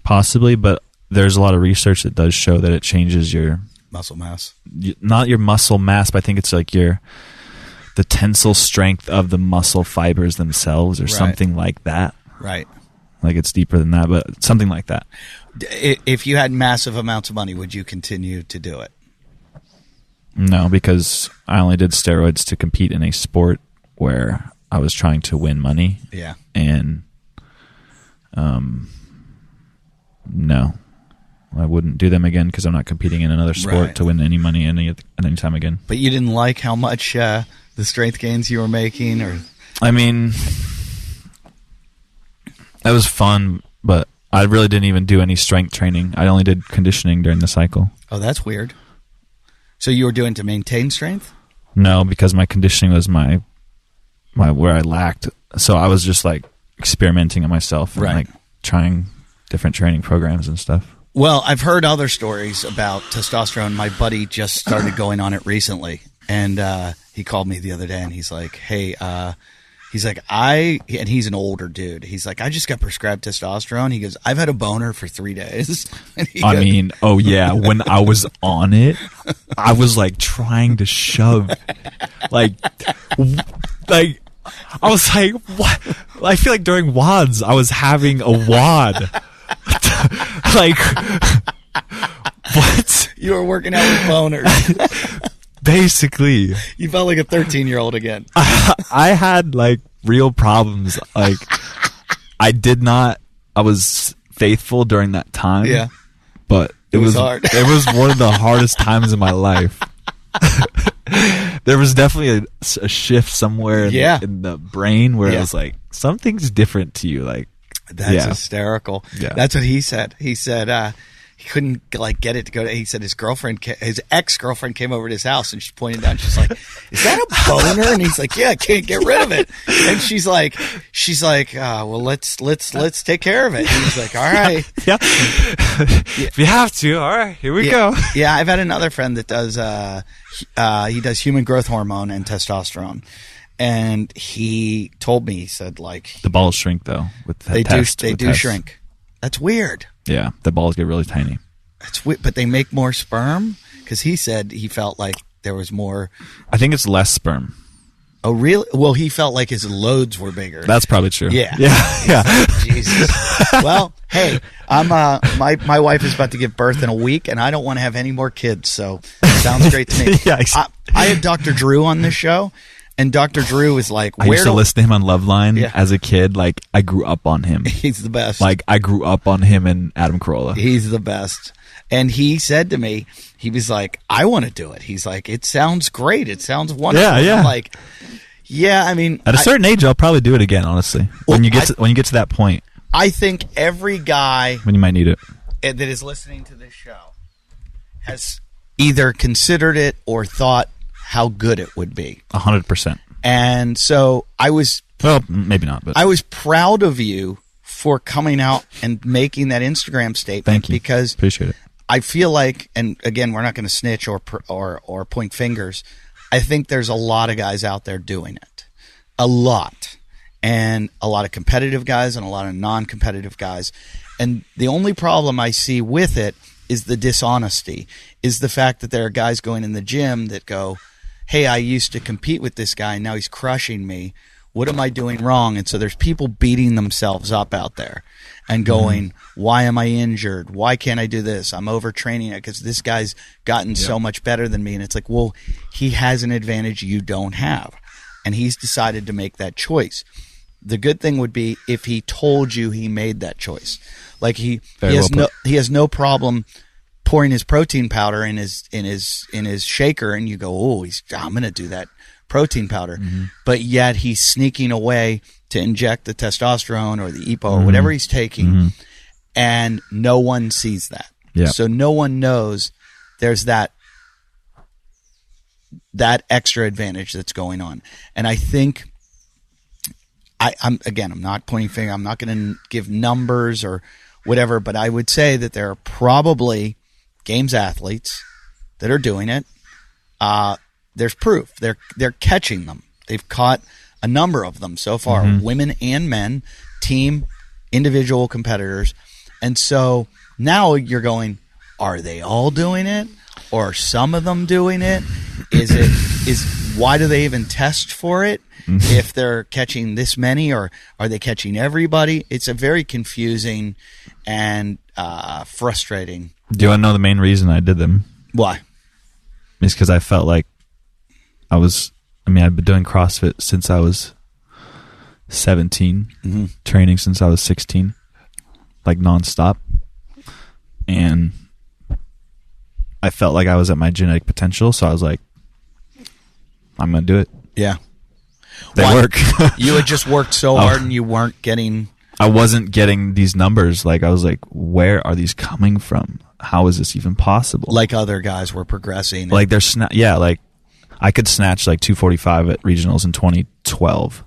Possibly, but there's a lot of research that does show that it changes your muscle mass. Not your muscle mass, but I think it's like the tensile strength of the muscle fibers themselves or something like that. Right. Like it's deeper than that, but something like that. If you had massive amounts of money, would you continue to do it? No, because I only did steroids to compete in a sport where I was trying to win money. Yeah. And no, I wouldn't do them again because I'm not competing in another sport to win any money any time again. But you didn't like how much the strength gains you were making, or? I mean, that was fun, but I really didn't even do any strength training. I only did conditioning during the cycle. Oh, that's weird. So you were doing to maintain strength? No, because my conditioning was my where I lacked. So I was just like experimenting on myself and like trying different training programs and stuff. Well, I've heard other stories about testosterone. My buddy just started going on it recently, and he called me the other day, and he's like, "Hey," he's like, and he's an older dude. He's like, "I just got prescribed testosterone." He goes, "I've had a boner for 3 days." When I was on it, I was like trying to shove, like. I was like, what? I feel like during WODs, I was having a WOD. Like, what? You were working out with boners. Basically. You felt like a 13-year-old again. I had, like, real problems. Like, I was faithful during that time. Yeah. But it was hard. It was one of the hardest times in my life. There was definitely a shift somewhere in the brain where it was like, something's different to you. Like, that's hysterical. Yeah. That's what he said. He said he couldn't like get it to go. He said his ex-girlfriend came over to his house and she pointed down. She's like, "Is that a boner?" And he's like, "Yeah, I can't get rid of it." And she's like, "Well, let's take care of it." And he's like, "All right, Yeah. If you have to, all right, here we go. Yeah, I've had another friend that does. He does human growth hormone and testosterone, and he told me, he said, like, The balls shrink though with they tests. do shrink. That's weird. Yeah, the balls get really tiny. That's weird, but they make more sperm, because he said he felt like there was more. I think it's less sperm. Oh, really? Well, he felt like his loads were bigger. That's probably true. Yeah. Jesus. Well, hey, I'm my wife is about to give birth in a week, and I don't want to have any more kids. So sounds great to me. Yeah, exactly. I had Dr. Drew on this show, and Dr. Drew was like, I used to listen to him on Loveline as a kid. Like, I grew up on him. He's the best. Like, I grew up on him and Adam Carolla. He's the best. And he said to me, he was like, "I want to do it." He's like, "It sounds great. It sounds wonderful." Yeah. I'm like, yeah, I mean, at a certain age, I'll probably do it again. Honestly, when you get to that point, I think every guy when you might need it that is listening to this show has either considered it or thought how good it would be. 100%. And so well, maybe not, but I was proud of you for coming out and making that Instagram statement. Thank you. Because appreciate it. I feel like, and again, we're not going to snitch or point fingers. I think there's a lot of guys out there doing it. A lot. And a lot of competitive guys and a lot of non-competitive guys. And the only problem I see with it is the dishonesty, is the fact that there are guys going in the gym that go, "Hey, I used to compete with this guy, now he's crushing me. What am I doing wrong?" And so there's people beating themselves up out there and going, "Why am I injured? Why can't I do this? I'm overtraining it because this guy's gotten so much better than me." And it's like, well, he has an advantage you don't have. And he's decided to make that choice. The good thing would be if he told you he made that choice. Like he has no problem pouring his protein powder in his shaker, and you go, "Oh, I'm going to do that protein powder." But yet he's sneaking away to inject the testosterone or the EPO or whatever he's taking, and no one sees that. Yeah. So no one knows there's that extra advantage that's going on. And I think I'm not pointing finger. I'm not going to give numbers or whatever, but I would say that there are probably games athletes that are doing it. There's proof. They're catching them. They've caught a number of them so far, women and men, team, individual competitors. And so now you're going, are they all doing it? Or are some of them doing it? Why do they even test for it? If they're catching this many, or are they catching everybody? It's a very confusing and frustrating. Do you want to know the main reason I did them? Why? It's because I felt like I've been doing CrossFit since I was 17, training since I was 16, like nonstop. And I felt like I was at my genetic potential, so I was like, I'm going to do it. Yeah. They work. You had just worked so hard and you weren't getting... I wasn't getting these numbers. Like, I was like, where are these coming from? How is this even possible? Like other guys were progressing. Like they're like I could snatch like 245 at regionals in 2012.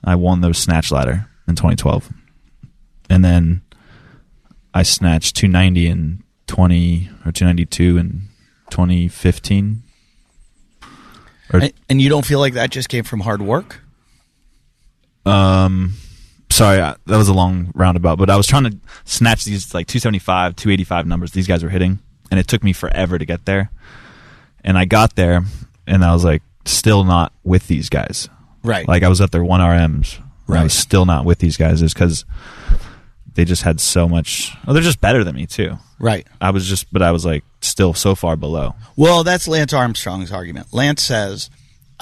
I won the snatch ladder in 2012. And then I snatched 290 in 292 in 2015. And you don't feel like that just came from hard work? Sorry, that was a long roundabout, but I was trying to snatch these like 275, 285 numbers these guys were hitting, and it took me forever to get there. And I got there, and I was like, still not with these guys. Right. Like I was at their 1RMs. Right. I was still not with these guys, is because they just had so much. Oh, they're just better than me too. Right. I was like still so far below. Well, that's Lance Armstrong's argument. Lance says,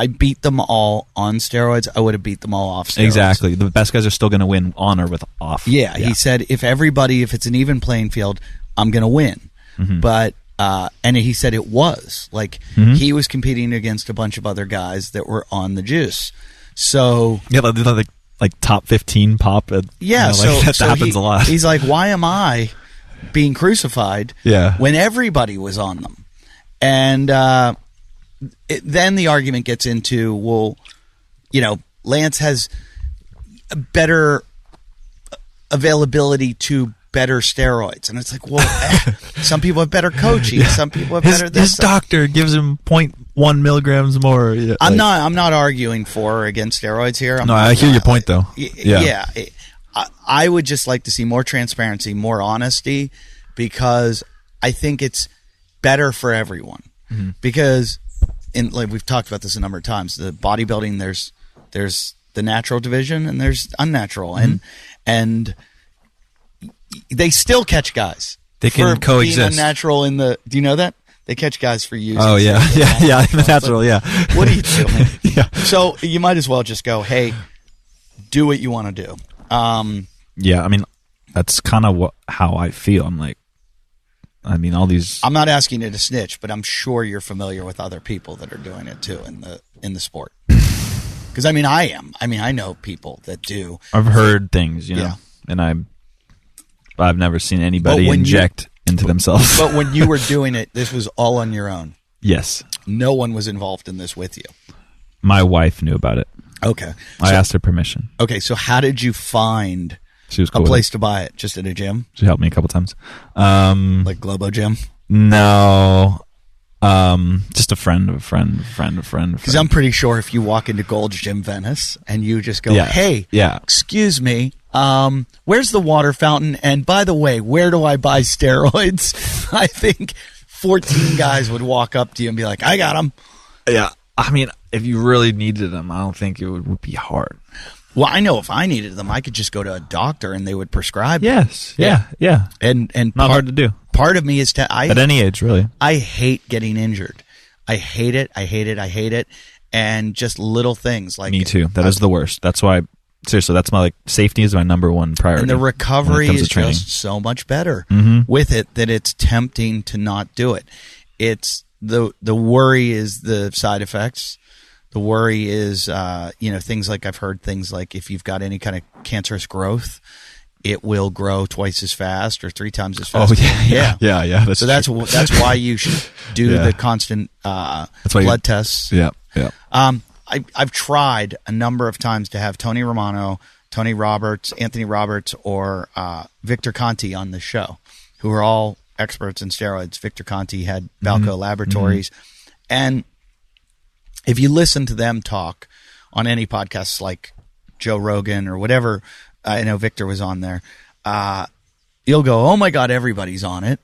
I beat them all on steroids. I would have beat them all off steroids. Exactly. The best guys are still going to win on or with off. Yeah. He said, if it's an even playing field, I'm going to win. But, and he said it was. Like, he was competing against a bunch of other guys that were on the juice. So... Yeah, like top 15 pop. Yeah, that happens a lot. He's like, why am I being crucified Yeah. when everybody was on them. And then the argument gets into, well, Lance has a better availability to better steroids. And it's like, well, some people have better coaching. Some people have better this. His doctor gives him 0.1 milligrams more. Yeah, I'm not arguing for or against steroids here. I hear your point, though. Yeah. I would just like to see more transparency, more honesty, because I think it's better for everyone. Mm-hmm. Because, like we've talked about this a number of times, the bodybuilding, there's the natural division and there's unnatural, mm-hmm. and they still catch guys. They can for coexist. Being unnatural in the. Do you know that? They catch guys for using. Oh yeah, yeah, in the natural, yeah. What are you doing? Yeah. So you might as well just go, hey, do what you want to do. Yeah, I mean, that's kind of how I feel. I'm like, all these. I'm not asking you to snitch, but I'm sure you're familiar with other people that are doing it too in the sport. Because I am. I know people that do. I've heard things, and I've never seen anybody inject into themselves. But when you were doing it, this was all on your own. Yes. No one was involved in this with you. My wife knew about it. Okay. I asked her permission. Okay, so how did you find she was cool a place to buy it? Just at a gym? She helped me a couple times. Like Globo Gym? No. Just a friend of a friend. Because I'm pretty sure if you walk into Gold's Gym Venice and you just go, hey, excuse me, where's the water fountain? And by the way, where do I buy steroids? I think 14 guys would walk up to you and be like, I got them. Yeah. If you really needed them, I don't think it would be hard. Well, I know if I needed them, I could just go to a doctor and they would prescribe them. Yes. Yeah. And not hard to do. Part of me is at any age, really. I hate getting injured. I hate it. And just little things like me too. That is the worst. That's why, seriously, that's my safety is my number one priority. And the recovery is just so much better with it that it's tempting to not do it. It's the worry is the side effects. The worry is, things like I've heard things like if you've got any kind of cancerous growth, it will grow twice as fast or 3 times as fast. Oh yeah. That's why you should do the constant blood tests. Yeah. I've tried a number of times to have Tony Romano, Tony Roberts, Anthony Roberts, or Victor Conti on the show, who are all experts in steroids. Victor Conti had Balco Laboratories, and if you listen to them talk on any podcasts like Joe Rogan or whatever, I know Victor was on there, you'll go, oh my God, everybody's on it.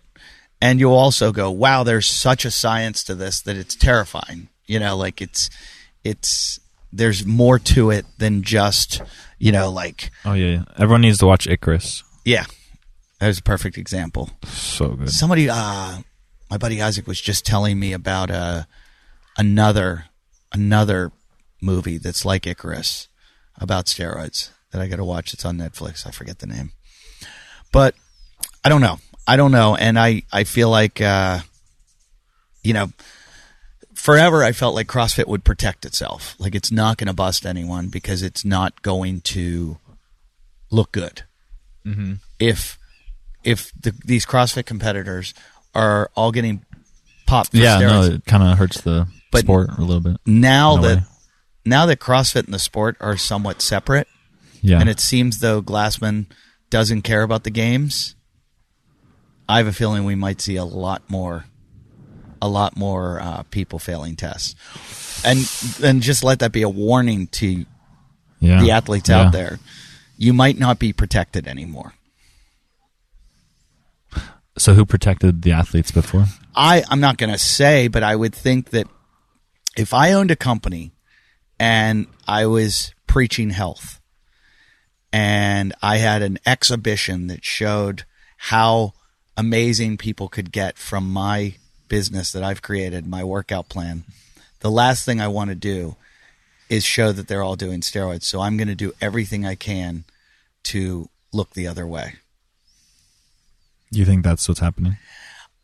And you'll also go, wow, there's such a science to this that it's terrifying. There's more to it than just, Oh yeah. Everyone needs to watch Icarus. Yeah. There's a perfect example. So good. Somebody, my buddy Isaac was just telling me about another movie that's like Icarus about steroids that I got to watch. It's on Netflix. I forget the name, but I don't know. And I feel like, forever I felt like CrossFit would protect itself. Like it's not going to bust anyone because it's not going to look good. Mm-hmm. If these CrossFit competitors are all getting popped for steroids. It kind of hurts the sport a little bit. Now that CrossFit and the sport are somewhat separate, and it seems though Glassman doesn't care about the games, I have a feeling we might see a lot more people failing tests, and just let that be a warning to the athletes out there. You might not be protected anymore. So who protected the athletes before? I'm not going to say, but I would think that if I owned a company and I was preaching health and I had an exhibition that showed how amazing people could get from my business that I've created, my workout plan, the last thing I want to do is show that they're all doing steroids. So I'm going to do everything I can to look the other way. You think that's what's happening?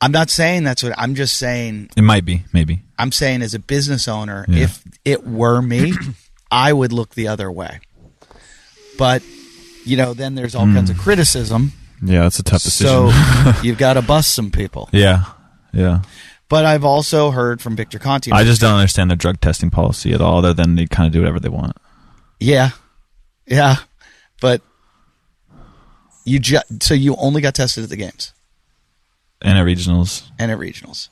I'm not saying that's what I'm just saying. It might be, maybe. I'm saying as a business owner, if it were me, I would look the other way. But, then there's all kinds of criticism Yeah, that's a tough decision. So you've got to bust some people. Yeah. But I've also heard from Victor Conti. I just don't understand their drug testing policy at all, other than they kind of do whatever they want. Yeah. But so you only got tested at the games? And at regionals.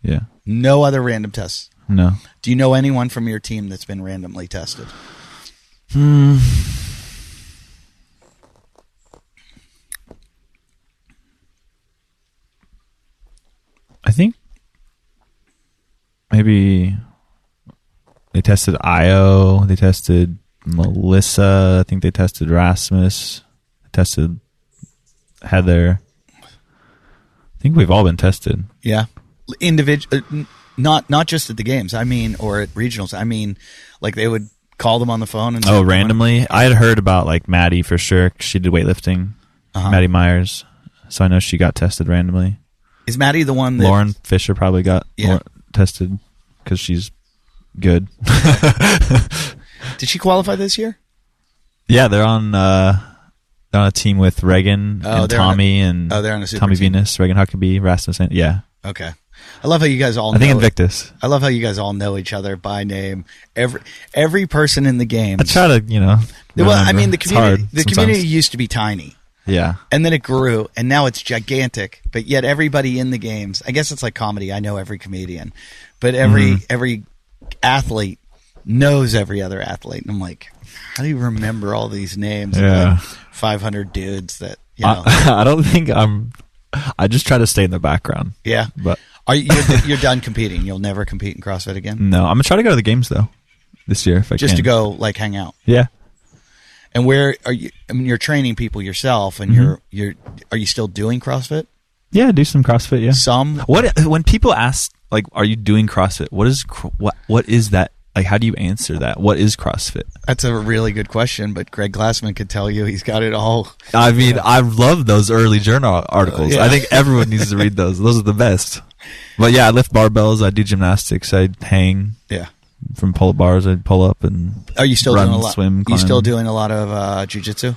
Yeah. No other random tests? No. Do you know anyone from your team that's been randomly tested? I think maybe they tested Io. They tested Melissa. I think they tested Rasmus. They tested Heather. I think we've all been tested. Yeah. Not just at the games, I mean, or at regionals. I mean, like they would call them on the phone and say, randomly. I had heard about like Maddie for sure. 'Cause she did weightlifting. Maddie Myers. So I know she got tested randomly. Is Maddie the one that Lauren Fisher probably got tested because she's good. Did she qualify this year? Yeah, they're on a team with Reagan and Tommy they're on a super Tommy team. Venus, Reagan Huckabee, Rasmus. Yeah. Okay. I love how you guys all I think Invictus. I love how you guys all know each other by name. Every person in the games. I try to, Well, I mean, the remember. community used to be tiny. Yeah. And then it grew, and now it's gigantic. But yet everybody in the games, I guess it's like comedy. I know every comedian. But every athlete knows every other athlete. And I'm like, how do you remember all these names? Yeah. Of like 500 dudes that, I don't think I just try to stay in the background. Yeah. But you're done competing. You'll never compete in CrossFit again? No. I'm going to try to go to the games, though, this year if I can. Just to go, like, hang out? Yeah. And where are you? I mean, you're training people yourself, and are you still doing CrossFit? Yeah, do some CrossFit. Yeah, some. When people ask, like, are you doing CrossFit? What is that? Like, how do you answer that? What is CrossFit? That's a really good question, but Greg Glassman could tell you. He's got it all. I mean, I love those early journal articles. Yeah. I think everyone needs to read those. Those are the best. But yeah, I lift barbells. I do gymnastics. I hang. Yeah. From pull up bars, I'd pull up and are you still run, doing a lot? swim, climb. You still doing a lot of jiu-jitsu?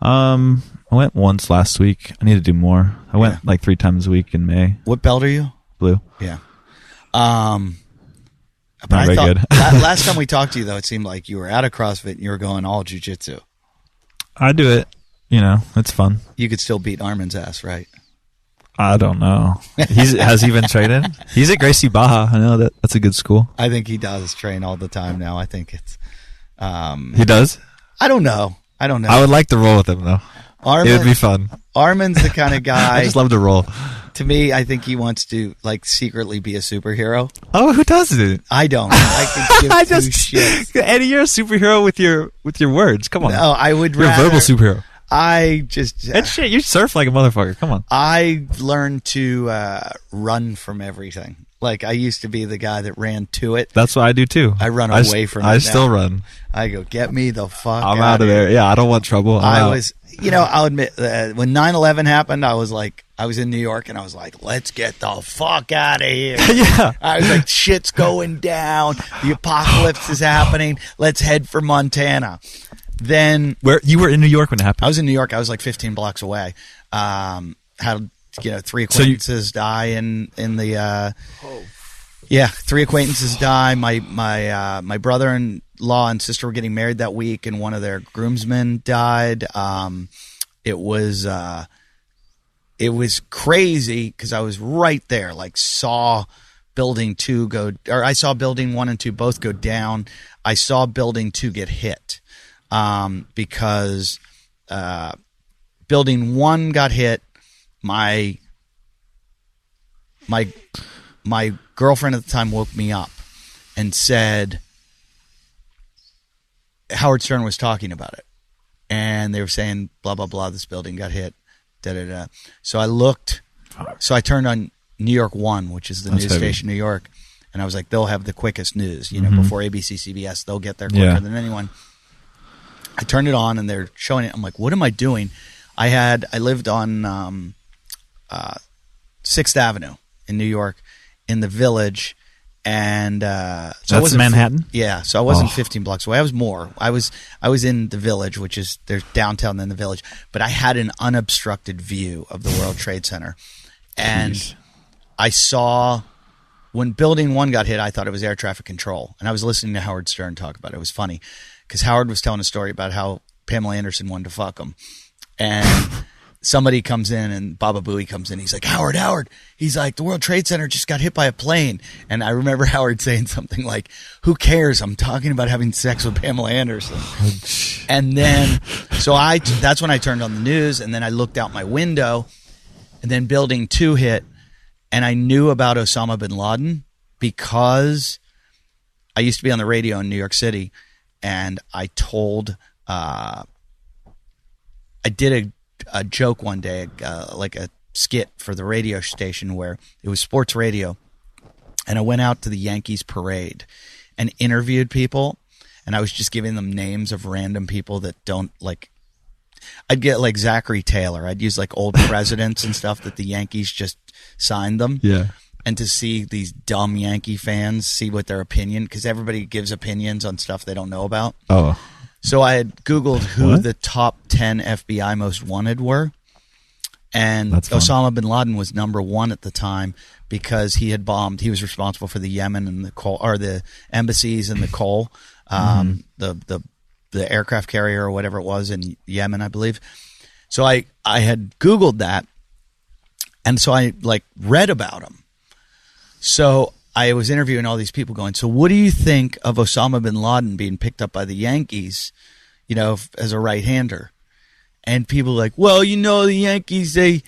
I went once last week. I need to do more. I went like 3 times a week in May. What belt are you? Blue. Yeah. But Not very good. Last time we talked to you, though, it seemed like you were out of CrossFit and you were going all jiu-jitsu. I do it. It's fun. You could still beat Armin's ass, right? I don't know. Has he been training? He's at Gracie Baja. I know that's a good school. I think he does train all the time now. I think it's. He does? I don't know. I would like to roll with him, though. It would be fun. Armin's the kind of guy. I just love to roll. To me, I think he wants to like secretly be a superhero. Oh, who does it? I don't. I could give two shits. Eddie, you're a superhero with your words. Come on. No, I would You're rather. a verbal superhero. And shit, you surf like a motherfucker. Come on. I learned to run from everything. Like I used to be the guy that ran to it. That's what I do too. I run away from it. I now. still run. I go, get me the fuck I'm out of there. Yeah, I don't want trouble. I'll admit, when 9/11 happened, I was in New York and I was like, let's get the fuck out of here. Yeah. I was like, shit's going down. The apocalypse is happening. Let's head for Montana. Then where you were in New York when it happened? I was in New York. I was like 15 blocks away. Had 3 acquaintances die in the. Yeah, 3 acquaintances die. My brother-in-law and sister were getting married that week, and one of their groomsmen died. It was crazy because I was right there. Like saw building 2 go, or I saw building 1 and 2 both go down. I saw building 2 get hit. Because building 1 got hit, my girlfriend at the time woke me up and said Howard Stern was talking about it, and they were saying blah blah blah. This building got hit, da da da. So I looked. So I turned on New York 1, which is the news station in New York, and I was like, they'll have the quickest news. Before ABC, CBS, they'll get there quicker than anyone. I turned it on and they're showing it. I'm like, what am I doing? I lived on 6th Avenue in New York in the Village, And so That's Manhattan? Yeah, so I wasn't Oh. 15 blocks away. I was more. I was in the Village, which is there's downtown in the Village, but I had an unobstructed view of the World Trade Center, and Jeez. I saw when Building 1 got hit. I thought it was air traffic control, and I was listening to Howard Stern talk about it. It was funny because Howard was telling a story about how Pamela Anderson wanted to fuck him, and somebody comes in and Baba Booey comes in. He's like, Howard. He's like, the World Trade Center just got hit by a plane. And I remember Howard saying something like, who cares? I'm talking about having sex with Pamela Anderson. And then, so that's when I turned on the news, and then I looked out my window, and then Building 2 hit, and I knew about Osama bin Laden because I used to be on the radio in New York City, and I told, I did a joke one day, like a skit for the radio station where it was sports radio, and I went out to the Yankees parade and interviewed people, and I was just giving them names of random people that don't like. I'd get like Zachary Taylor. I'd use like old presidents and stuff that the Yankees just signed them. Yeah. And to see these dumb Yankee fans see what their opinion, because everybody gives opinions on stuff they don't know about. Oh. So I had Googled who What? the top 10 FBI most wanted were, and That's fun. Osama bin Laden was number 1 at the time because he had bombed. He was responsible for the Yemen and the coal, or the embassies and the coal, the aircraft carrier or whatever it was in Yemen, I believe. So I had Googled that, and so I like read about him. So I was interviewing all these people going, so what do you think of Osama bin Laden being picked up by the Yankees, as a right-hander? And people were like, well, the Yankees, they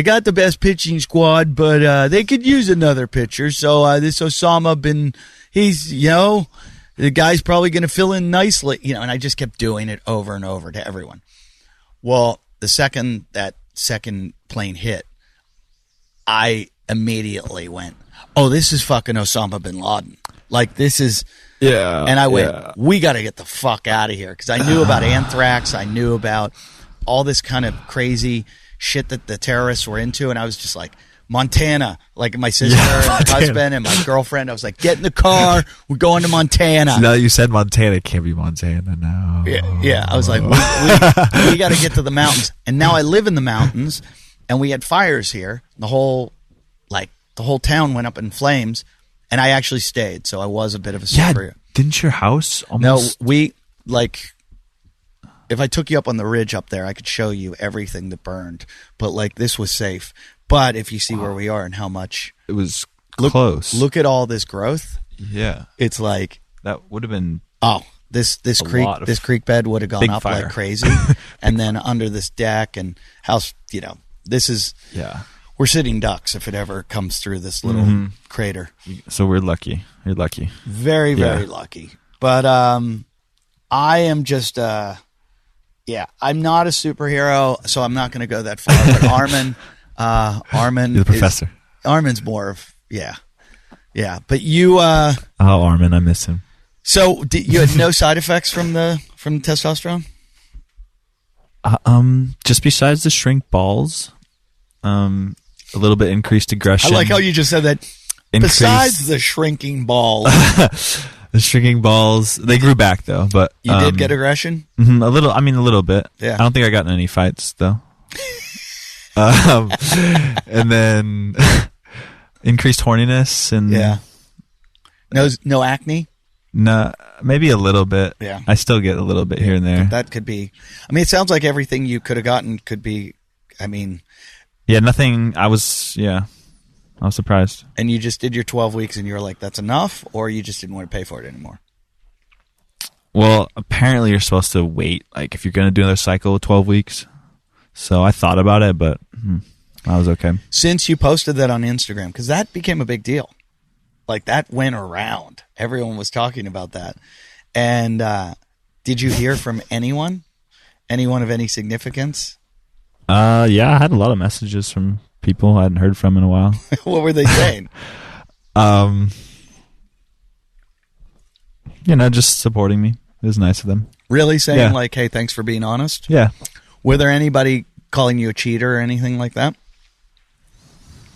got the best pitching squad, but they could use another pitcher. So this Osama he's, the guy's probably going to fill in nicely, and I just kept doing it over and over to everyone. Well, the second that second plane hit, I immediately went, oh, this is fucking Osama bin Laden. Like, this is... Yeah. And I went, we got to get the fuck out of here. Because I knew about anthrax. I knew about all this kind of crazy shit that the terrorists were into. And I was just like, Montana. Like, my sister and my husband and my girlfriend. I was like, get in the car. We're going to Montana. Now that you said Montana, it can't be Montana now. Yeah. I was like, we got to get to the mountains. And now I live in the mountains. And we had fires here. The whole town went up in flames, and I actually stayed, so I was a bit of a superhero. Didn't your house almost... No, if I took you up on the ridge up there, I could show you everything that burned, but this was safe. But if you see where we are and how much... It was close. Look at all this growth. Yeah. It's like... That would have been... Oh, this creek bed would have gone up fire. like crazy. And then under this deck and house, this is... Yeah. We're sitting ducks if it ever comes through this little crater. So we're lucky. You're lucky. Very, very lucky. But I am just, I'm not a superhero, so I'm not going to go that far. But Armin, You're the professor. Armin's more of, yeah. But you, Armin, I miss him. So you had no side effects from the testosterone? Just besides the shrink balls, a little bit increased aggression. I like how you just said that. Besides the shrinking balls. The shrinking balls, they grew back though, but you did get aggression? A little. I mean, a little bit. Yeah. I don't think I got in any fights though. And then increased horniness and no acne. No, maybe a little bit. Yeah, I still get a little bit here and there. That could be. I mean, it sounds like everything you could have gotten could be. I mean, yeah, nothing. I was surprised. And you just did your 12 weeks and you were like, that's enough, or you just didn't want to pay for it anymore? Well, apparently you're supposed to wait, like if you're going to do another cycle of 12 weeks. So I thought about it, but I was okay. Since you posted that on Instagram, because that became a big deal. Like, that went around. Everyone was talking about that. And did you hear from anyone? Anyone of any significance? Yeah, I had a lot of messages from people I hadn't heard from in a while. What were they saying? Just supporting me. It was nice of them. Really saying like, hey, thanks for being honest? Yeah. Were there anybody calling you a cheater or anything like that?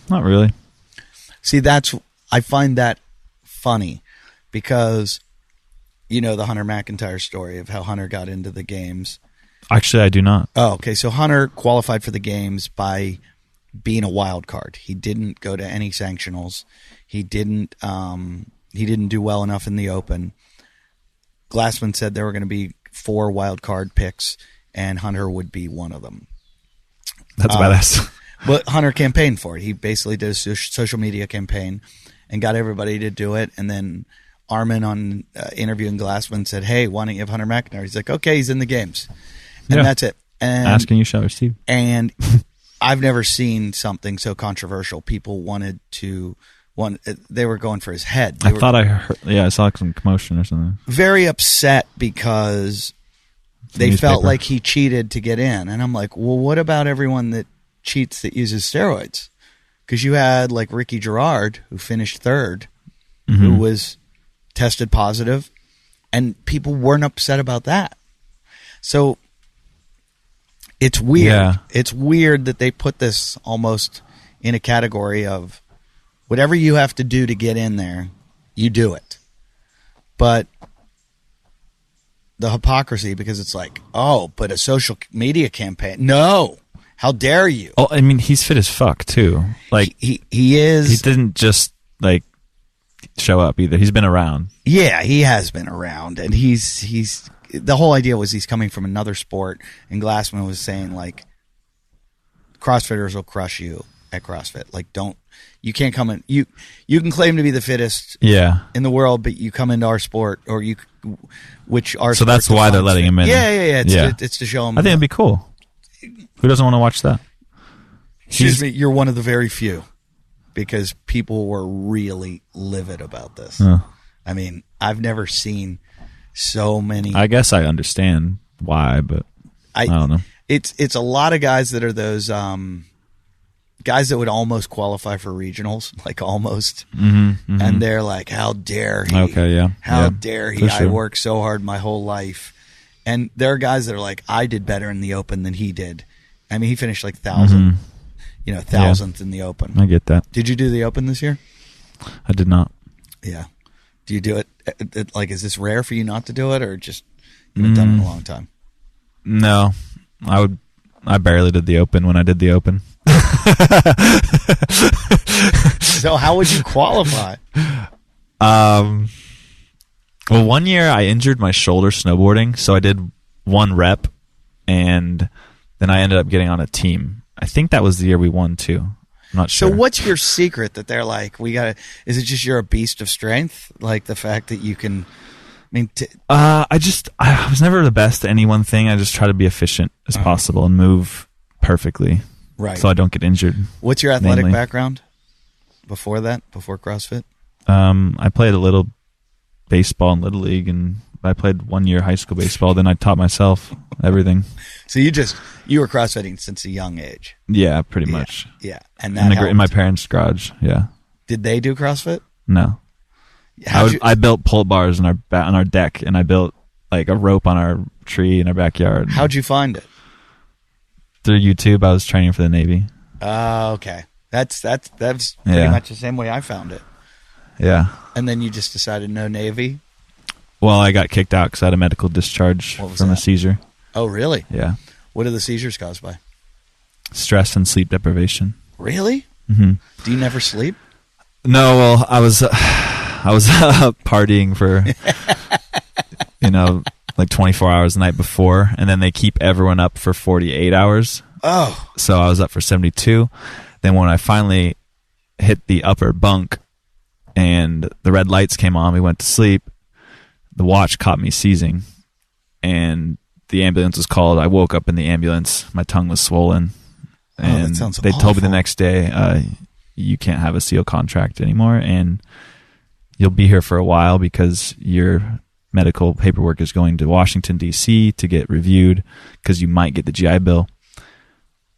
Not really. See, I find that funny because you know the Hunter McIntyre story of how Hunter got into the games. Actually, I do not. Oh, okay. So Hunter qualified for the games by being a wild card. He didn't go to any sanctionals. He didn't do well enough in the Open. Glassman said there were going to be 4 wild card picks, and Hunter would be one of them. That's badass. But Hunter campaigned for it. He basically did a social media campaign and got everybody to do it. And then Armin on interviewing Glassman said, "Hey, why don't you have Hunter McIntyre?" He's like, "Okay, he's in the games," and that's it. And asking you shall receive. And I've never seen something so controversial. People they were going for his head. I thought I heard. Yeah, I saw some commotion or something. Very upset because they felt like he cheated to get in. And I'm like, well, what about everyone that cheats that uses steroids? Because you had like Ricky Gerard, who finished 3rd, who was tested positive, and people weren't upset about that. So it's weird. Yeah. It's weird that they put this almost in a category of whatever you have to do to get in there, you do it. But the hypocrisy, because it's like, oh, but a social media campaign. No. How dare you? Oh, I mean, he's fit as fuck too. Like he is. He didn't just like show up either. He's been around. Yeah, he has been around, and he's. The whole idea was he's coming from another sport, and Glassman was saying like, CrossFitters will crush you at CrossFit. Like, you can't come in. You can claim to be the fittest in the world, but you come into our sport, or so that's why they're letting him in. Yeah. It's to show him. I think it'd be cool. Who doesn't want to watch that? Excuse me, you're one of the very few, because people were really livid about this. I mean, I've never seen so many. I guess I understand why, but I don't know. It's a lot of guys that are those guys that would almost qualify for regionals, like almost, and they're like, "How dare he? Okay, yeah. How dare he? Sure. I worked so hard my whole life." And there are guys that are like, "I did better in the Open than he did." I mean, he finished like 1,000, 1,000th in the Open. I get that. Did you do the Open this year? I did not. Yeah. Do you do it? Like, is this rare for you not to do it, or just you haven't done it in a long time? No, I barely did the Open when I did the Open. So how would you qualify? Well, one year I injured my shoulder snowboarding, so I did 1 rep, and then I ended up getting on a team. I think that was the year we won too. I'm not sure. So what's your secret that they're like, is it just you're a beast of strength? Like the fact that you can, I mean, I was never the best at any one thing. I just try to be efficient as possible and move perfectly. Right. So I don't get injured. What's your athletic background before CrossFit? I played a little baseball in Little League, and I played 1 year high school baseball. Then I taught myself everything. So you were CrossFitting since a young age. Yeah, pretty much. Yeah, and that in my parents' garage. Yeah. Did they do CrossFit? No. I built pull bars on our deck, and I built like a rope on our tree in our backyard. How'd you find it? Through YouTube. I was training for the Navy. Oh, okay. That's pretty much the same way I found it. Yeah. And then you just decided no Navy? Well, I got kicked out because I had a medical discharge from a seizure. Oh, really? Yeah. What are the seizures caused by? Stress and sleep deprivation. Really? Mm-hmm. Do you never sleep? No. Well, I was partying for like 24 hours the night before, and then they keep everyone up for 48 hours. Oh. So I was up for 72. Then when I finally hit the upper bunk and the red lights came on, we went to sleep. The watch caught me seizing, and the ambulance was called. I woke up in the ambulance. My tongue was swollen, and they told me the next day, you can't have a SEAL contract anymore, and you'll be here for a while because your medical paperwork is going to Washington, D.C. to get reviewed because you might get the GI Bill.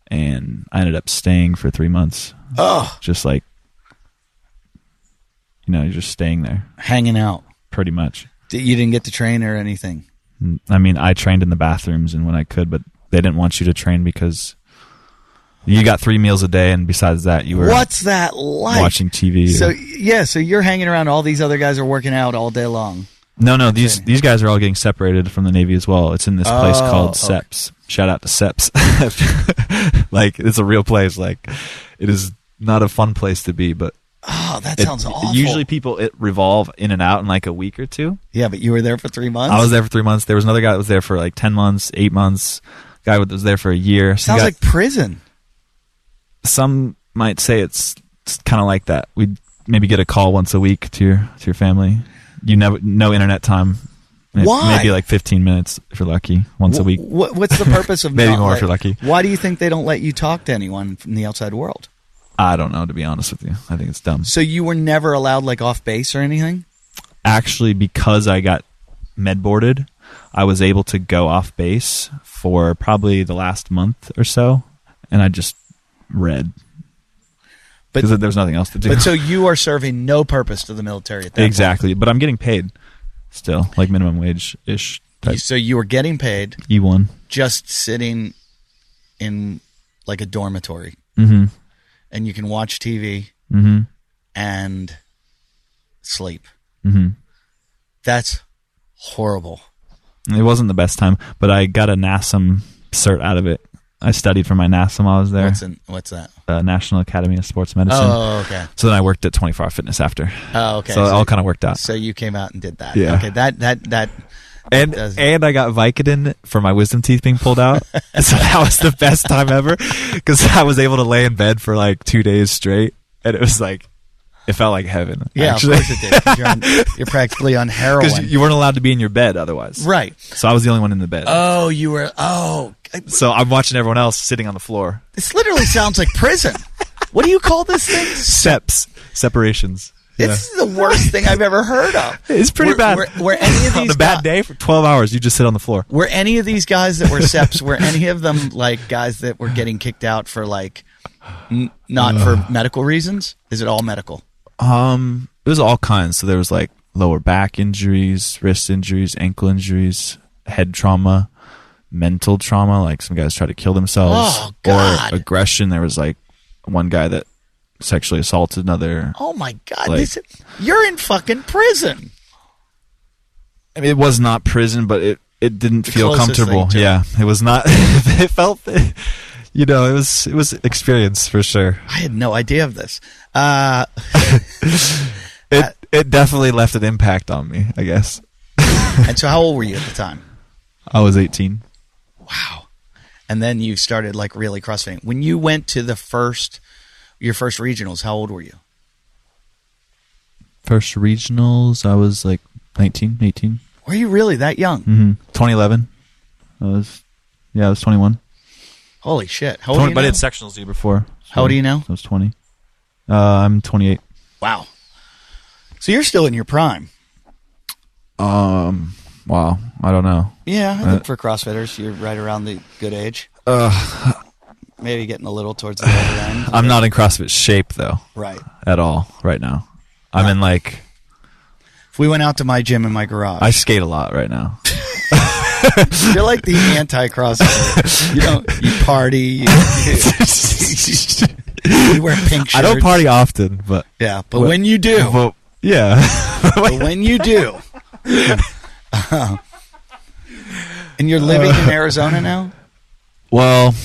And I ended up staying for 3 months. Oh. Just like, you're just staying there. Hanging out. Pretty much. You didn't get to train or anything? I mean, I trained in the bathrooms and when I could, but they didn't want you to train because You got 3 meals a day, and besides that, you were What's that like? watching TV. So you're hanging around. All these other guys are working out all day long. No. These guys are all getting separated from the Navy as well. It's in this place called okay. SEPS. Shout out to SEPS. Like, it's a real place. Like, it is not a fun place to be, but that sounds awful. Usually people revolve in and out in like a week or 2. Yeah, but you were there for 3 months. I was there for 3 months. There was another guy that was there for like 10 months, 8 months. Guy that was there for a year. Sounds like prison. Some might say it's kind of like that. We'd maybe get a call once a week to your family. No internet time. Why? Maybe like 15 minutes if you're lucky, once a week. What's the purpose of maybe more if you're lucky. Why do you think they don't let you talk to anyone from the outside world? I don't know, to be honest with you. I think it's dumb. So you were never allowed like off base or anything? Actually, because I got med boarded, I was able to go off base for probably the last month or so, and I just read. Because there was nothing else to do. But so you are serving no purpose to the military at that Exactly. point. But I'm getting paid still, like minimum wage-ish type. So you were getting paid E1. just sitting in like a dormitory. Mm-hmm. And you can watch TV and sleep. Mm-hmm. That's horrible. It wasn't the best time, but I got a NASM cert out of it. I studied for my NASM while I was there. What's that? National Academy of Sports Medicine. Oh, okay. So then I worked at 24 Hour Fitness after. Oh, okay. So it all kind of worked out. So you came out and did that. Yeah. Okay, that And I got Vicodin for my wisdom teeth being pulled out. So that was the best time ever because I was able to lay in bed for like 2 days straight. And it was like, it felt like heaven. Yeah, actually. Of course it did. 'Cause you're practically on heroin. Because you weren't allowed to be in your bed otherwise. Right. So I was the only one in the bed. Oh, you were. Oh. So I'm watching everyone else sitting on the floor. This literally sounds like prison. What do you call this thing? SEPs. Separations. It's the worst thing I've ever heard of. It's pretty bad. Were any of these on a bad day for 12 hours, you just sit on the floor. Were any of these guys that were SEPs, were any of them like guys that were getting kicked out for like not for medical reasons? Is it all medical? It was all kinds. So there was like lower back injuries, wrist injuries, ankle injuries, head trauma, mental trauma. Like some guys tried to kill themselves. Oh, God. Or aggression. There was like one guy that sexually assaulted another. Oh my God! Like, you're in fucking prison. I mean, it was not prison, but it didn't feel comfortable. Yeah, it was not. It felt, it was experience for sure. I had no idea of this. It definitely left an impact on me, I guess. And so, how old were you at the time? I was 18. Wow! And then you started like really CrossFitting. When you went to your first regionals, how old were you? First regionals, I was like 19, 18. Were you really that young? Mm-hmm. 2011. I was 21. Holy shit! How old are you But now? I had sectionals the year before. So How old are you now? I was 20. I'm 28. Wow. So you're still in your prime. Wow. I don't know. Yeah, I think for CrossFitters, you're right around the good age. Maybe getting a little towards the other end. I'm not in CrossFit shape though. Right. At all right now. I'm in like. If we went out to my gym in my garage, I skate a lot right now. you're like the anti-CrossFitter. You party. You wear pink shirts. I don't party often, but yeah. But when you do, well, yeah. but when you do, and you're living in Arizona now. Well,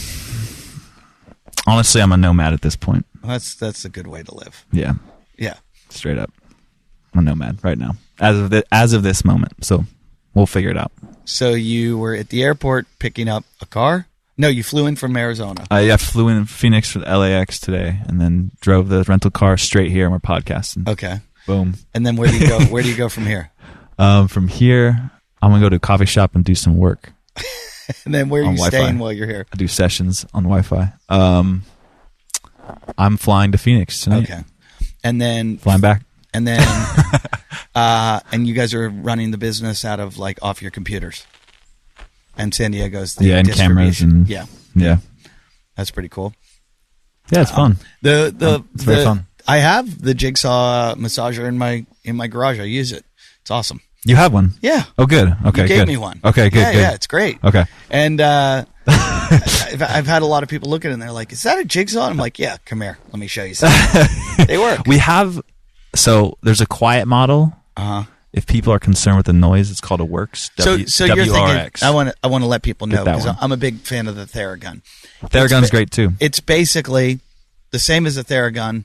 honestly, I'm a nomad at this point. That's a good way to live. Yeah, Yeah. straight up, I'm a nomad right now, as of this moment. So we'll figure it out. So you were at the airport picking up a car? No, you flew in from Arizona. I flew in Phoenix for the LAX today, and then drove the rental car straight here, and we're podcasting. Okay. Boom. And then where do you go? Where do you go from here? From here, I'm gonna go to a coffee shop and do some work. And then where are On you Wi-Fi. staying while you're here? I do sessions on Wi-Fi. I'm flying to Phoenix tonight. Okay. And then Flying back. And then and you guys are running the business out of like off your computers. And San Diego's the And cameras distribution. and Yeah. That's pretty cool. Yeah, it's fun. It's very fun. I have the Jigsaw Massager in my garage. I use it. It's awesome. You have one? Yeah. Oh, good. Okay, You gave good. me one. Okay, good. Yeah, good. yeah, it's great. Okay. And I've had a lot of people look at it and they're like, "Is that a jigsaw?" And I'm like, "Yeah, come here, let me show you something." They work. So there's a quiet model. If people are concerned with the noise, it's called a Works. So you're thinking, WRX. I want to let people know because one. I'm a big fan of the Theragun. Theragun's great too. It's basically the same as a Theragun,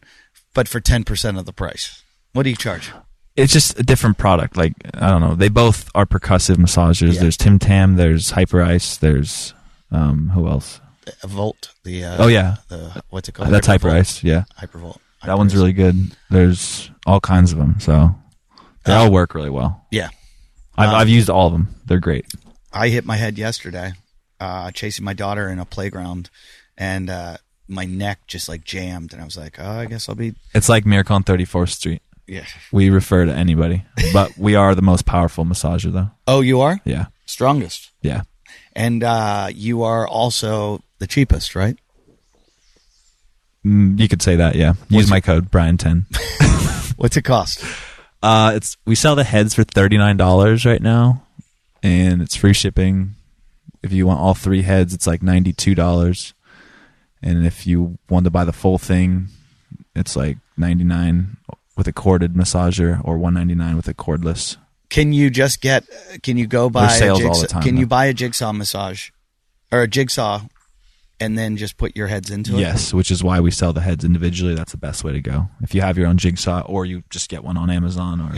but for 10% of the price. What do you charge? It's just a different product. Like, I don't know. They both are percussive massagers. Yeah. There's Tim Tam. There's Hyper Ice. There's who else? A Volt. What's it called? That's Hyper Ice. Yeah, Hypervolt. that one's really good. There's all kinds of them. So they all work really well. Yeah. I've used all of them. They're great. I hit my head yesterday chasing my daughter in a playground, and my neck just like jammed, and I was like, "Oh, I guess I'll be." It's like Miracle on 34th Street. Yeah. We refer to anybody, but we are the most powerful massager, though. Oh, you are? Yeah. Strongest. Yeah. And you are also the cheapest, right? You could say that, yeah. Use my code, Bryan10. What's it cost? We sell the heads for $39 right now, and it's free shipping. If you want all 3 heads, it's like $92. And if you want to buy the full thing, it's like $99 with a corded massager or $199 with a cordless. Can you go buy sales all the time, can though. you buy a jigsaw massage or a jigsaw and then just put your heads into it? Yes, which is why we sell the heads individually. That's the best way to go. If you have your own jigsaw, or you just get one on Amazon or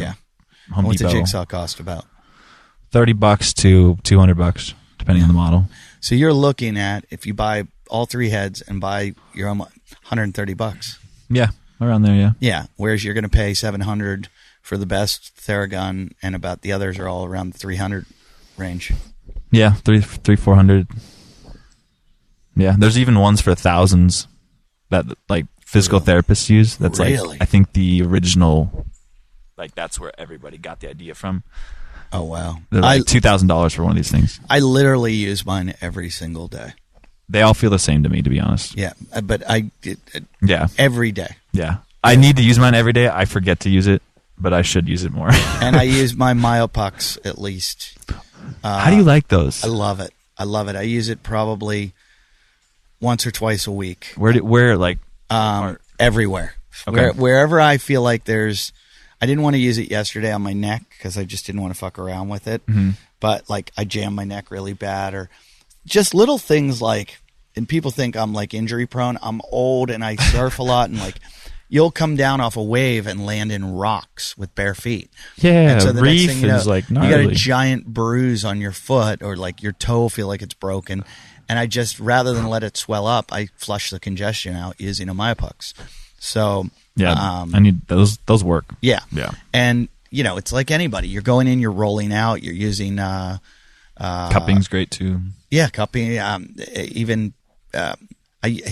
Home What's Depot. a jigsaw cost about? $30 to $200, depending on the model. So you're looking at, if you buy all 3 heads and buy your own, $130. Yeah, around there, yeah. Yeah, whereas you're going to pay $700 for the best Theragun, and about the others are all around the $300 range. Yeah, 400. Yeah, there's even ones for thousands that like physical therapists use. That's Really? like, I think the original, like that's where everybody got the idea from. Oh, wow. They're like $2,000 for one of these things. I literally use mine every single day. They all feel the same to me, to be honest. Yeah, but Yeah, every day. yeah. I need to use mine every day. I forget to use it, but I should use it more. And I use my Myopucks at least. How do you like those? I love it. I use it probably once or twice a week. Where like Everywhere. Okay. Wherever I feel like there's... I didn't want to use it yesterday on my neck because I just didn't want to fuck around with it. Mm-hmm. But like I jam my neck really bad, or just little things like... And people think I'm like injury prone. I'm old and I surf a lot, and like you'll come down off a wave and land in rocks with bare feet. Yeah, and so the reef next thing you know, is like you got gnarly. a giant bruise on your foot, or like your toe will feel like it's broken. And I just, rather than let it swell up, I flush the congestion out using a Myopucks. So yeah, I need those work. Yeah, Yeah. And you know, it's like anybody. You're going in, you're rolling out, you're using Cupping's great too. yeah, cupping. Even I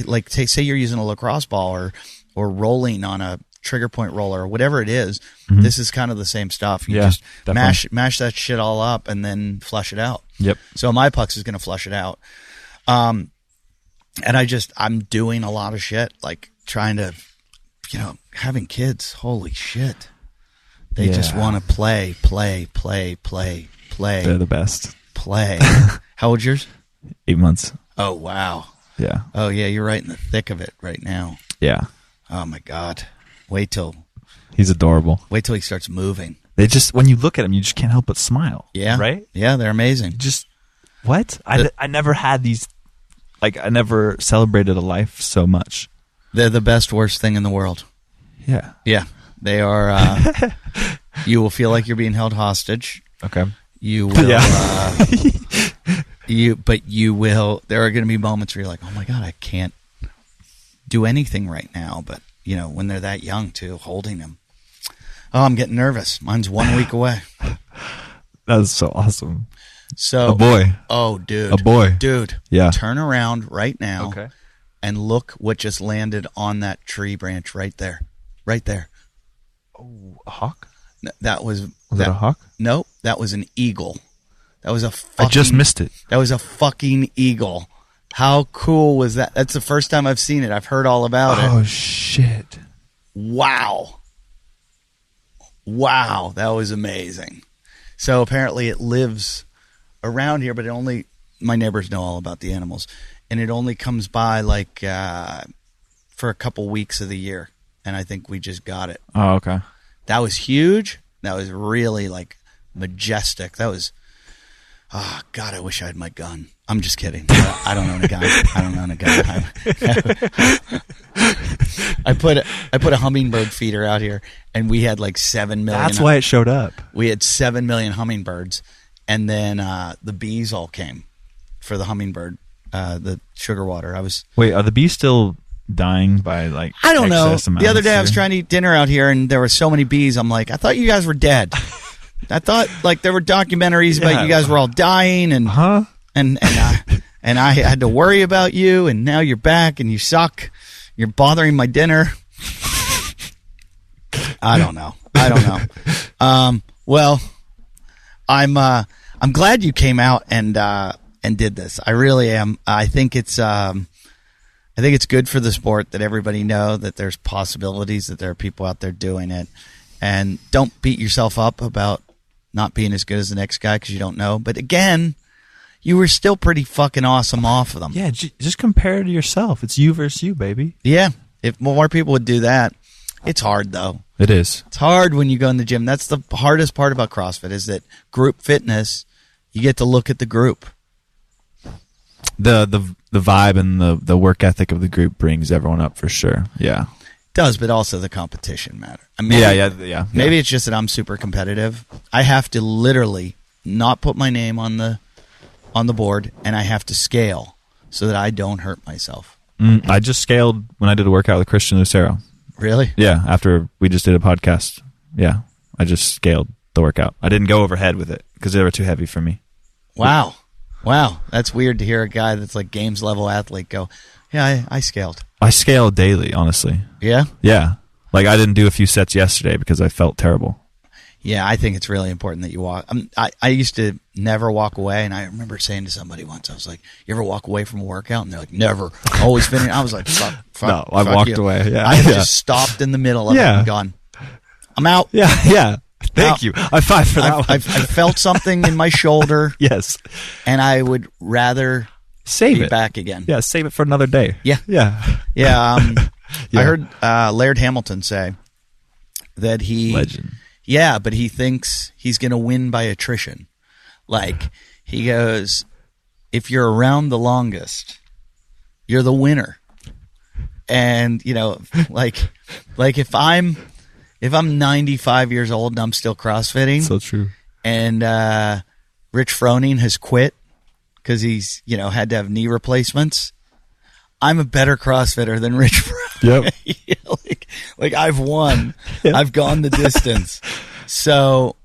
like say you're using a lacrosse ball or rolling on a trigger point roller or whatever it is. Mm-hmm. This is kind of the same stuff. You Yeah, just definitely. mash that shit all up and then flush it out. Yep. So my pucks is going to flush it out. And I'm doing a lot of shit, like trying to, having kids. Holy shit. They just want to play. They're the best. Play. How old's yours? 8 months. Oh, wow. Yeah. Oh, yeah, you're right in the thick of it right now. Yeah. Oh, my God. Wait till He's adorable. he starts moving. They just, when you look at him, you just can't help but smile. Yeah. Right? Yeah, they're amazing. Just, what? I never had these, like, I never celebrated a life so much. They're the best, worst thing in the world. Yeah. Yeah. They are, you will feel like you're being held hostage. Okay. You will, Yeah. you will, there are going to be moments where you're like, oh my God, I can't do anything right now. But, when they're that young too, holding them. Oh, I'm getting nervous. Mine's 1 week away. That's so awesome. So, A boy. Oh, dude. A boy. Dude. Yeah. Turn around right now. Okay. And look what just landed on that tree branch right there. Right there. Oh, a hawk? That was... Was it a hawk? Nope. That was an eagle. That was a I fucking... just missed it. That was a fucking eagle. How cool was that? That's the first time I've seen it. I've heard all about it. Oh, shit. Wow. Wow. That was amazing. So apparently it lives around here, but my neighbors know all about the animals. and it only comes by like for a couple weeks of the year, and I think we just got it. Oh, okay. That was huge. That was really like majestic. That was, oh God, I wish I had my gun. I'm just kidding. I don't own a gun. I don't own a gun. I put a hummingbird feeder out here, and we had like 7 million. That's why it showed up. We had 7 million hummingbirds, and then the bees all came for the hummingbird, the sugar water. Wait, are the bees still dying by like? I don't know. excess amounts The other day I was or- trying to eat dinner out here, and there were so many bees. I'm like, I thought you guys were dead. I thought like there were documentaries about you guys were all dying, and Huh? and I had to worry about you, and now you're back and you suck. You're bothering my dinner. I don't know. Well, I'm glad you came out and did this. I really am. I think it's good for the sport that everybody know that there's possibilities, that there are people out there doing it, and don't beat yourself up about not being as good as the next guy because you don't know. But again, you were still pretty fucking awesome off of them. Yeah, just compare it to yourself. It's you versus you, baby. Yeah. If more people would do that. It's hard though. It is. It's hard when you go in the gym. That's the hardest part about CrossFit is that group fitness, you get to look at the group. The vibe and the work ethic of the group brings everyone up for sure. Yeah. Does, but also the competition matter. I mean, Yeah. Maybe it's just that I'm super competitive. I have to literally not put my name on the board, and I have to scale so that I don't hurt myself. I just scaled when I did a workout with Christian Lucero. Really? Yeah, after we just did a podcast. Yeah, I just scaled the workout. I didn't go overhead with it because they were too heavy for me. Wow. That's weird to hear a guy that's like games level athlete go, yeah, I scaled. I scale daily, honestly. Yeah? Yeah. Like I didn't do a few sets yesterday because I felt terrible. Yeah, I think it's really important that you walk. I used to never walk away, and I remember saying to somebody once, I was like, "You ever walk away from a workout?" And they're like, "Never." Always finish. I was like, "Fuck." No, I walked you. away. Yeah, I just stopped in the middle of it and gone, "I'm out." Yeah. Thank you. I fight for that one. I felt something in my shoulder, Yes. and I would rather Save be it. back again. Yeah, save it for another day. Yeah. Yeah. Yeah. I heard Laird Hamilton say that he Legend. Yeah, but he thinks he's going to win by attrition. Like, he goes, if you're around the longest, you're the winner. And, you know, like if I'm 95 years old and I'm still CrossFitting. So true. And Rich Froning has quit because he's, you know, had to have knee replacements. I'm a better CrossFitter than Rich Froning. Yep. like I've won. Yep. I've gone the distance. So,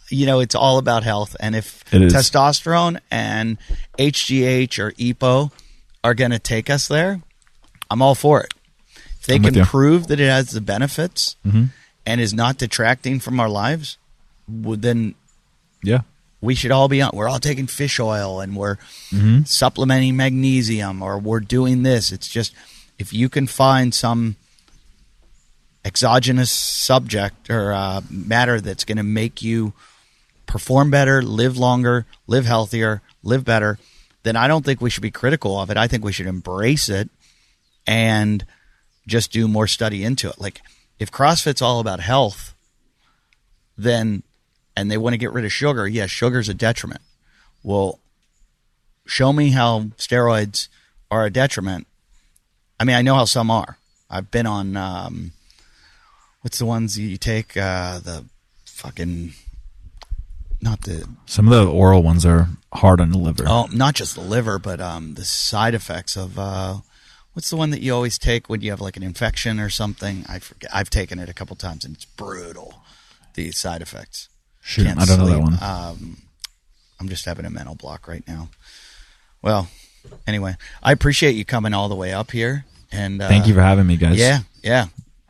you know, it's all about health. And if testosterone and HGH or EPO are going to take us there, I'm all for it. If they can prove that it has the benefits and is not detracting from our lives, then we should all be on. We're all taking fish oil and we're supplementing magnesium or we're doing this. It's just if you can find some exogenous subject or matter that's going to make you perform better, live longer, live healthier, live better, then I don't think we should be critical of it. I think we should embrace it and just do more study into it. Like if CrossFit's all about health, then and they want to get rid of sugar, yes, sugar's a detriment. Well, show me how steroids are a detriment. I mean, I know how some are. I've been on what's the ones you take? The fucking Some of the oral ones are hard on the liver. Oh, not just the liver, but the side effects of what's the one that you always take when you have like an infection or something? I forget. I've taken it a couple times and it's brutal. The side effects. Shoot, Can't I don't know that sleep. one. I'm just having a mental block right now. Well, anyway, I appreciate you coming all the way up here. And thank you for having me, guys. Yeah.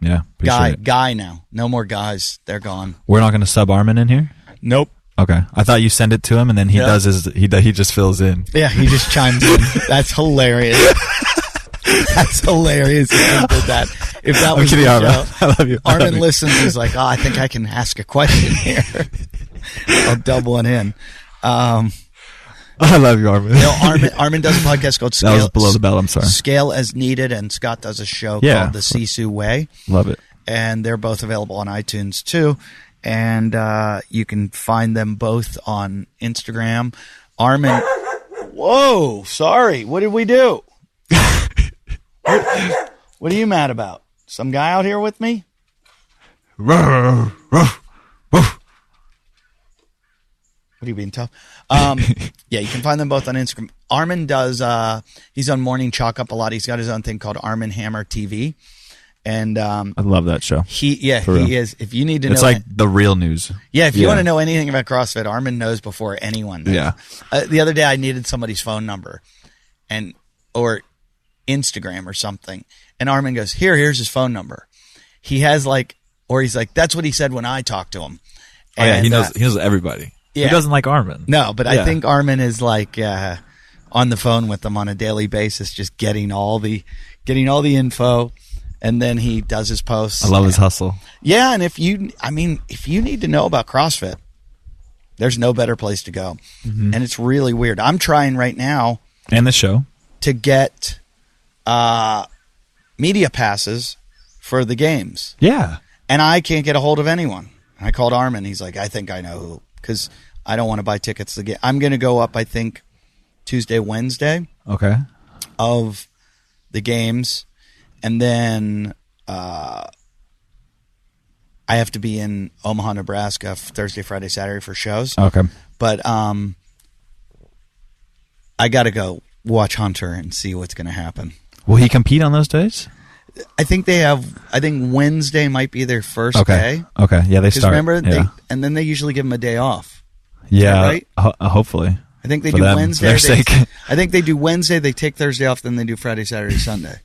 Appreciate it. Guy now. No more guys. They're gone. We're not going to sub Armin in here. Nope. Okay, I thought you send it to him and then he does he just fills in. Yeah, he just chimes in. That's hilarious. That's hilarious if he did that. If that was the show. I love you. Armin listens. He's like, I think I can ask a question here. I'll double it in. I love you, Armin. Armin does a podcast called Scale. That was below the belt. I'm sorry. Scale as Needed, and Scott does a show called The Sisu Way. Love it. And they're both available on iTunes too. And you can find them both on Instagram. Armin, whoa, sorry. What did we do? What are you mad about? Some guy out here with me? What are you being tough? Yeah, you can find them both on Instagram. Armin does, he's on Morning Chalk Up a lot. He's got his own thing called Armin Hammer TV. And I love that show. He is. If you need to know, it's like the real news. Yeah, if you want to know anything about CrossFit, Armin knows before anyone does. Yeah. The other day, I needed somebody's phone number, or Instagram or something, and Armin goes, "Here's his phone number." He has he's like, "That's what he said when I talked to him." Oh, yeah, he knows everybody. Yeah. Who doesn't like Armin? No, but I think Armin is on the phone with them on a daily basis, just getting all the info. And then he does his posts. I love his hustle. Yeah, and if you need to know about CrossFit, there's no better place to go. Mm-hmm. And it's really weird. I'm trying right now. And the show. To get media passes for the games. Yeah. And I can't get a hold of anyone. I called Armin. He's like, I think I know who. Because I don't want to buy tickets to get. I'm going to go up, I think, Tuesday, Wednesday. Okay. Of the games. And then I have to be in Omaha, Nebraska Thursday, Friday, Saturday for shows. Okay. But I got to go watch Hunter and see what's going to happen. Will he compete on those days? I think Wednesday might be their first day. Okay. Yeah, they start. Remember, yeah. and then they usually give them a day off. Yeah. Right? Hopefully. I think they For do them, Wednesday. their sake. I think they do Wednesday. They take Thursday off. Then they do Friday, Saturday, Sunday.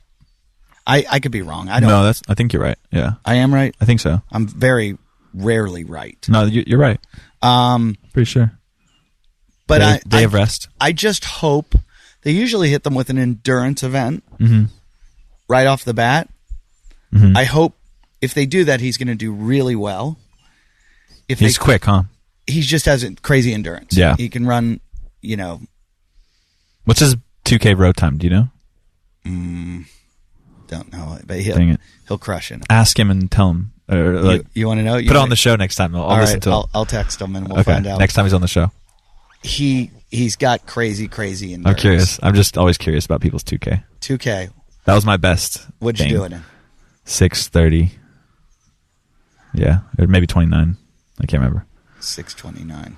I could be wrong. I don't. No, I think you're right. Yeah, I am right. I think so. I'm very rarely right. No, you're right. Pretty sure. But day of rest. I just hope they usually hit them with an endurance event right off the bat. Mm-hmm. I hope if they do that, he's going to do really well. He's quick, huh? He just has a crazy endurance. Yeah, he can run. What's his 2K road time? Do you know? Don't know, but he'll crush it. Ask him and tell him. Or you want to know? Put it on the show next time. I'll listen to him. I'll text him and we'll find out. Next time he's on the show. He's got crazy endurance. I'm curious. I'm just always curious about people's 2K. 2K. That was my best. What'd you do it in? 6:30. Yeah, or maybe 29. I can't remember. 6:29.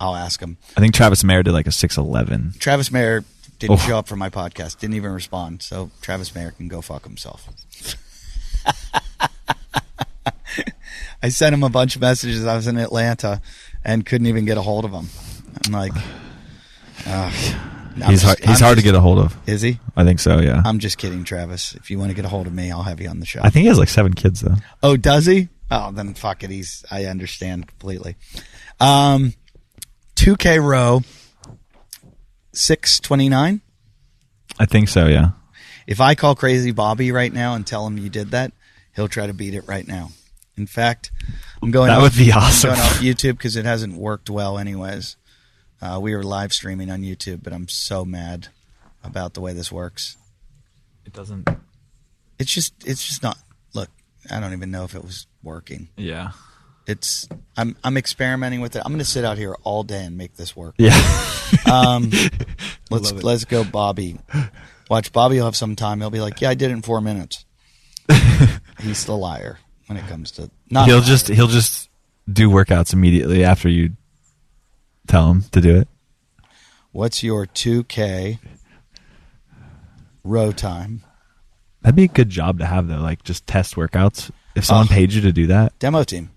I'll ask him. I think Travis Mayer did like a 6:11. Travis Mayer didn't show up for my podcast. Didn't even respond. So Travis Mayer can go fuck himself. I sent him a bunch of messages. I was in Atlanta and couldn't even get a hold of him. I'm like, he's hard to get a hold of. Is he? I think so. Yeah. I'm just kidding, Travis. If you want to get a hold of me, I'll have you on the show. I think he has like 7 kids though. Oh, does he? Oh, then fuck it. I understand completely. 2K row. 6:29. I think so. Yeah. If I call Crazy Bobby right now and tell him you did that, he'll try to beat it right now. In fact, I'm going. That would be awesome. I'm going off YouTube because it hasn't worked well, anyways. We were live streaming on YouTube, but I'm so mad about the way this works. It doesn't. It's just not. Look, I don't even know if it was working. Yeah. I'm experimenting with it. I'm going to sit out here all day and make this work. Yeah. Let's go, Bobby. Watch, Bobby will have some time. He'll be like, "Yeah, I did it in 4 minutes." He's the liar when it comes to not. He'll just do workouts immediately after you tell him to do it. What's your 2K row time? That'd be a good job to have though. Like just test workouts. If someone paid you to do that, demo team.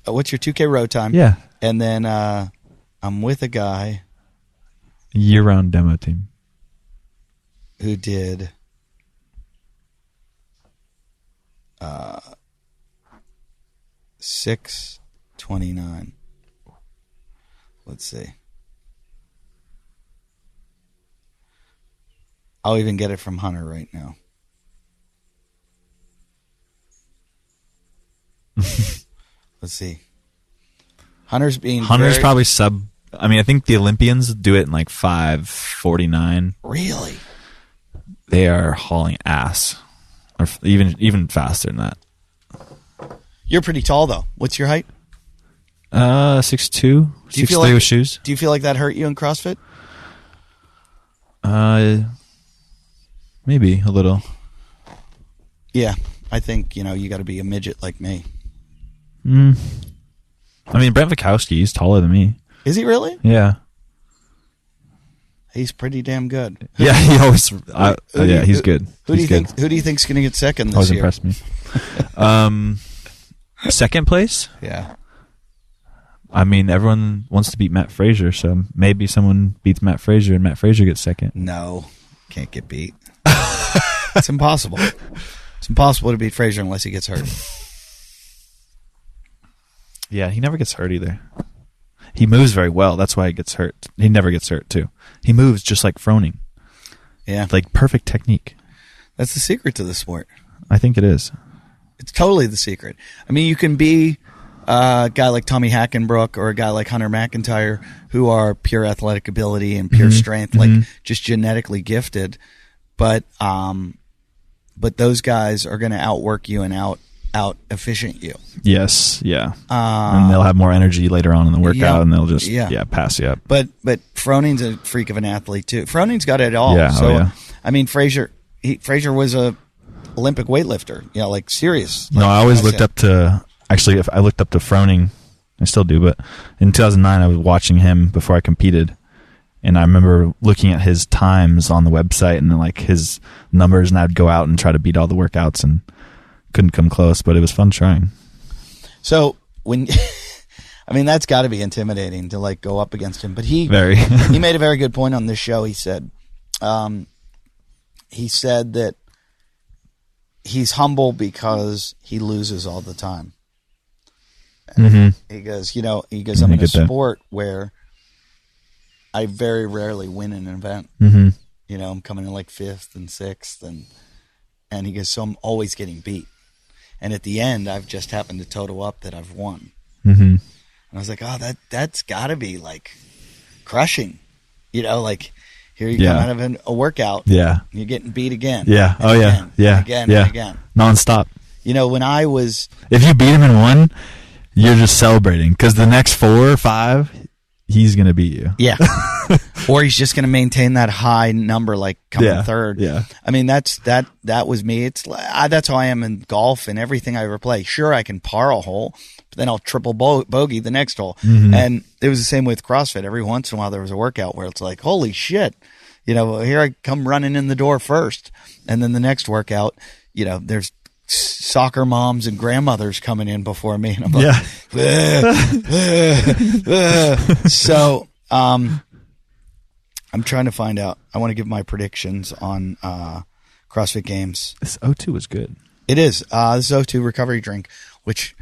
What's your 2K row time? Yeah. And then I'm with a guy. Year-round demo team. Who did 6:29. Let's see. I'll even get it from Hunter right now. Let's see. Hunter's probably sub I mean, I think the Olympians do it in like 5:49. Really? They are hauling ass, or even faster than that. You're pretty tall though. What's your height? 6'2", 6'3" with shoes. Do you feel like that hurt you in CrossFit? Maybe a little. Yeah, I think you got to be a midget like me. I mean, Brent Vikowski, he's taller than me. Is he really? Yeah. He's pretty damn good. Yeah, he always. Yeah, he's good. Who do you think's going to get second this year? Always impressed me. Second place? Yeah. I mean, everyone wants to beat Matt Frazier, so maybe someone beats Matt Frazier and Matt Frazier gets second. No, can't get beat. It's impossible. It's impossible to beat Frazier unless he gets hurt. Yeah, he never gets hurt either. He moves very well. That's why he gets hurt. He never gets hurt, too. He moves just like Froning. Yeah. Like perfect technique. That's the secret to the sport. I think it is. It's totally the secret. I mean, you can be a guy like Tommy Hackenbrook or a guy like Hunter McIntyre who are pure athletic ability and pure strength, like just genetically gifted. But those guys are going to outwork you and out efficient you. Yes, yeah. And they'll have more energy later on in the workout, and they'll just pass you up. But Froning's a freak of an athlete too. Froning's got it all. Yeah, so I mean, Frazier was a Olympic weightlifter. Like serious. No, I always looked up to. Actually, if I looked up to Froning, I still do. But in 2009, I was watching him before I competed. And I remember looking at his times on the website and like his numbers, and I'd go out and try to beat all the workouts and couldn't come close, but it was fun trying. So when, I mean, that's got to be intimidating to like go up against him. But he made a very good point on this show. He said that he's humble because he loses all the time. He goes, I'm in a sport where I very rarely win an event. I'm coming in like 5th and 6th, and he goes, so I'm always getting beat. And at the end, I've just happened to total up that I've won. And I was like, oh, that's got to be like crushing. Like here you come out of a workout. Yeah. You're getting beat again. Yeah. And again, and again. And again. Nonstop. When I was... If you beat him in one, you're just celebrating because the next 4 or 5... he's going to beat you. Yeah. Or he's just going to maintain that high number, like coming third. Yeah. I mean, that was me. That's how I am in golf and everything I ever play. Sure, I can par a hole, but then I'll triple bogey the next hole. And it was the same with CrossFit. Every once in a while, there was a workout where it's like, holy shit, here I come running in the door first. And then the next workout, there's soccer moms and grandmothers coming in before me, and I'm like, So I'm trying to find out. I want to give my predictions on CrossFit Games. This O2 was good. It is. This is O2 recovery drink, which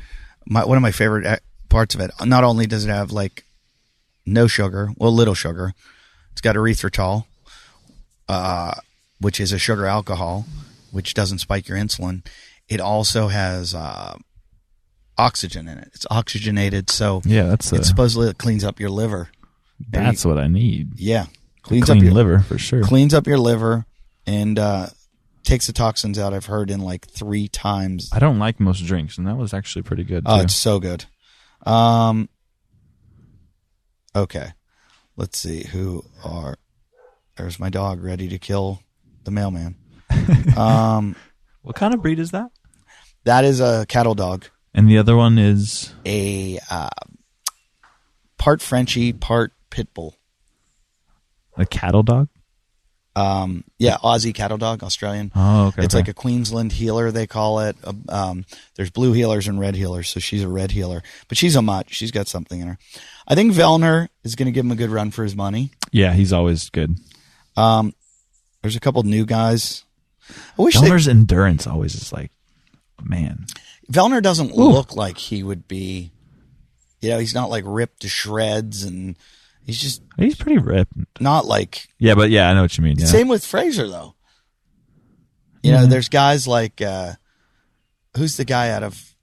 one of my favorite parts of it. Not only does it have like no sugar, little sugar, it's got erythritol, which is a sugar alcohol, which doesn't spike your insulin. It also has oxygen in it. It's oxygenated, so it supposedly cleans up your liver. That's what I need. Yeah, cleans up your liver for sure. Cleans up your liver and takes the toxins out. I've heard in like 3 times. I don't like most drinks, and that was actually pretty good. Oh, it's so good. Okay, let's see There's my dog ready to kill the mailman. What kind of breed is that? That is a cattle dog. And the other one is? A part Frenchie, part pit bull. A cattle dog? Aussie cattle dog, Australian. Oh, okay. It's like a Queensland healer, they call it. There's blue healers and red healers, so she's a red healer. But she's a mutt. She's got something in her. I think Vellner is going to give him a good run for his money. Yeah, he's always good. There's a couple new guys. I wish Vellner's endurance always is like, man. Vellner doesn't look like he would be, he's not like ripped to shreds, and he's pretty ripped. Not like. Yeah, but I know what you mean. Yeah. Same with Fraser though. There's guys like, who's the guy out of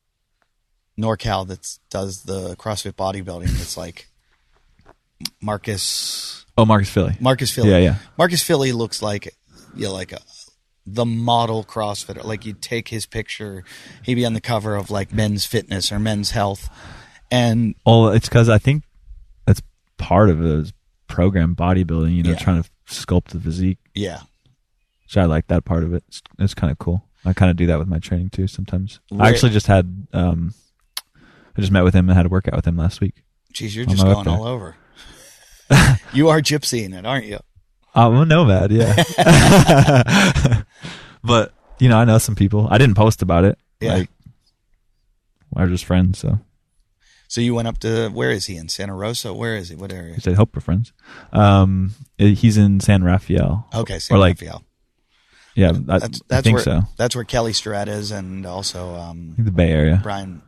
NorCal that does the CrossFit bodybuilding that's like Marcus Philly. Marcus Philly. Yeah. Marcus Philly looks like the model CrossFitter. Like you'd take his picture, he'd be on the cover of like Men's Fitness or Men's Health. And It's because I think that's part of his program, bodybuilding. Trying to sculpt the physique. Yeah. So I like that part of it. It's kind of cool. I kind of do that with my training too sometimes. I actually just had I just met with him and had a workout with him last week. Jeez, you're just going all over. You are gypsying it, aren't you? I'm a nomad, yeah. But, I know some people. I didn't post about it. Yeah. Like, we're just friends, so. So you went up to, where is he? In Santa Rosa? Where is he? What area? I hope we're friends. He's in San Rafael. Okay, San Rafael. Yeah, I think where, so. That's where Kelly Strat is, and also the Bay Area. Bryan.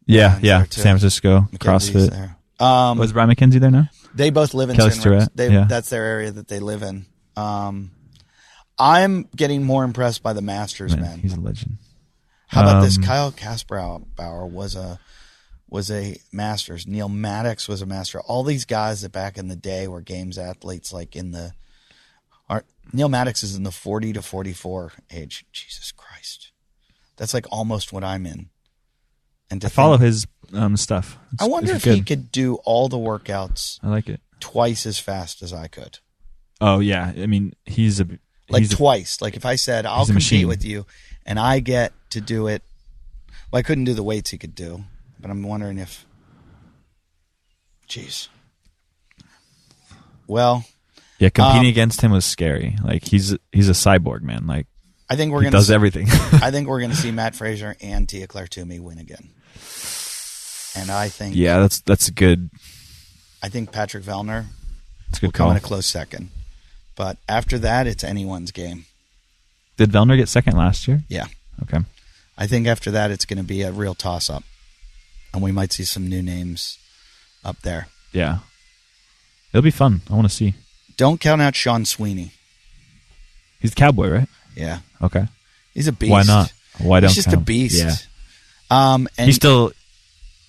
Yeah. San Francisco, McKenzie's CrossFit. there. Was Bryan McKenzie there now? They both live in Kelly San Rosa. Strat, That's their area that they live in. I'm getting more impressed by the Masters, man. He's a legend. How about this? Kyle Kasperbauer was a Masters. Neil Maddox was a Master. All these guys that back in the day were Games athletes, like Neil Maddox is in the 40 to 44 age. Jesus Christ. That's like almost what I'm in. And to follow his stuff. I wonder if he could do all the workouts. I like it. Twice as fast as I could. Oh yeah, I mean he's twice. Like if I said I'll compete with you, and I get to do it. Well, I couldn't do the weights he could do, but I'm wondering if. Jeez. Well. Yeah, competing against him was scary. Like he's a cyborg, man. Like I think he does everything. I think we're going to see Matt Fraser and Tia Claire Toomey win again. And I think that's a good. I think Patrick Vellner will come in a close second, but after that, it's anyone's game. Did Vellner get second last year? Yeah. Okay. I think after that, it's going to be a real toss-up, and we might see some new names up there. Yeah. It'll be fun. I want to see. Don't count out Sean Sweeney. He's a cowboy, right? Yeah. Okay. He's a beast. Why not? Why don't? He's just a beast. Yeah. And he's still.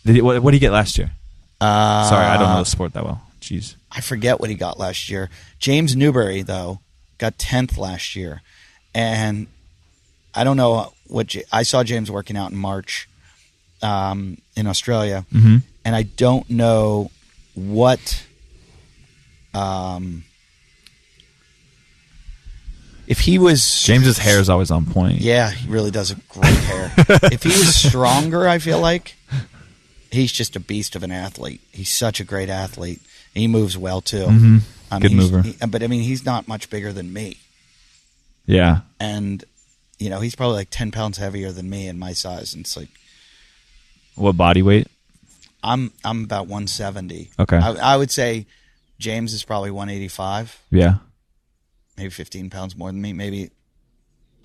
What did he get last year? Sorry, I don't know the sport that well. Jeez. I forget what he got last year. James Newberry, though, got 10th last year. And I don't know I saw James working out in March in Australia. Mm-hmm. And I don't know what if he was... James's hair is always on point. Yeah, he really does a great hair. If he was stronger, I feel like he's just a beast of an athlete. He's such a great athlete. He moves well, too. Mm-hmm. Good mover. But, I mean, he's not much bigger than me. Yeah. And, he's probably like 10 pounds heavier than me in my size. And it's like... What body weight? I'm about 170. Okay. I would say James is probably 185. Yeah. Maybe 15 pounds more than me. Maybe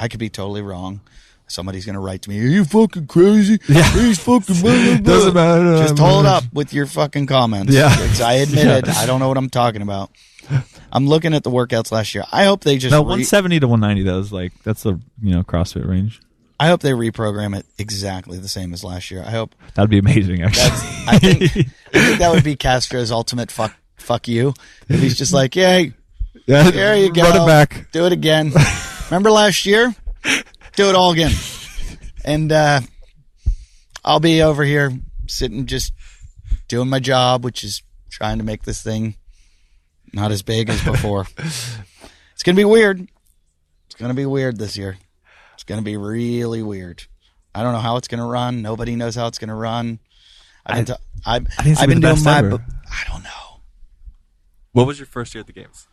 I could be totally wrong. Somebody's going to write to me, are you fucking crazy? Yeah. He's fucking blah, blah, blah. Doesn't matter. Just hold up with your fucking comments. Yeah. I admitted, I don't know what I'm talking about. I'm looking at the workouts last year. I hope they just... No, 170 to 190, that's the CrossFit range. I hope they reprogram it exactly the same as last year. I hope... That'd be amazing, actually. I think that would be Castro's ultimate fuck you. If he's just like, yay, there you go. Run it back. Do it again. Remember last year? Do it all again. And I'll be over here sitting just doing my job, which is trying to make this thing not as big as before. It's going to be weird. It's going to be weird this year. It's going to be really weird. I don't know how it's going to run. Nobody knows how it's going to run. I've been doing my... I don't know. What was your first year at the Games?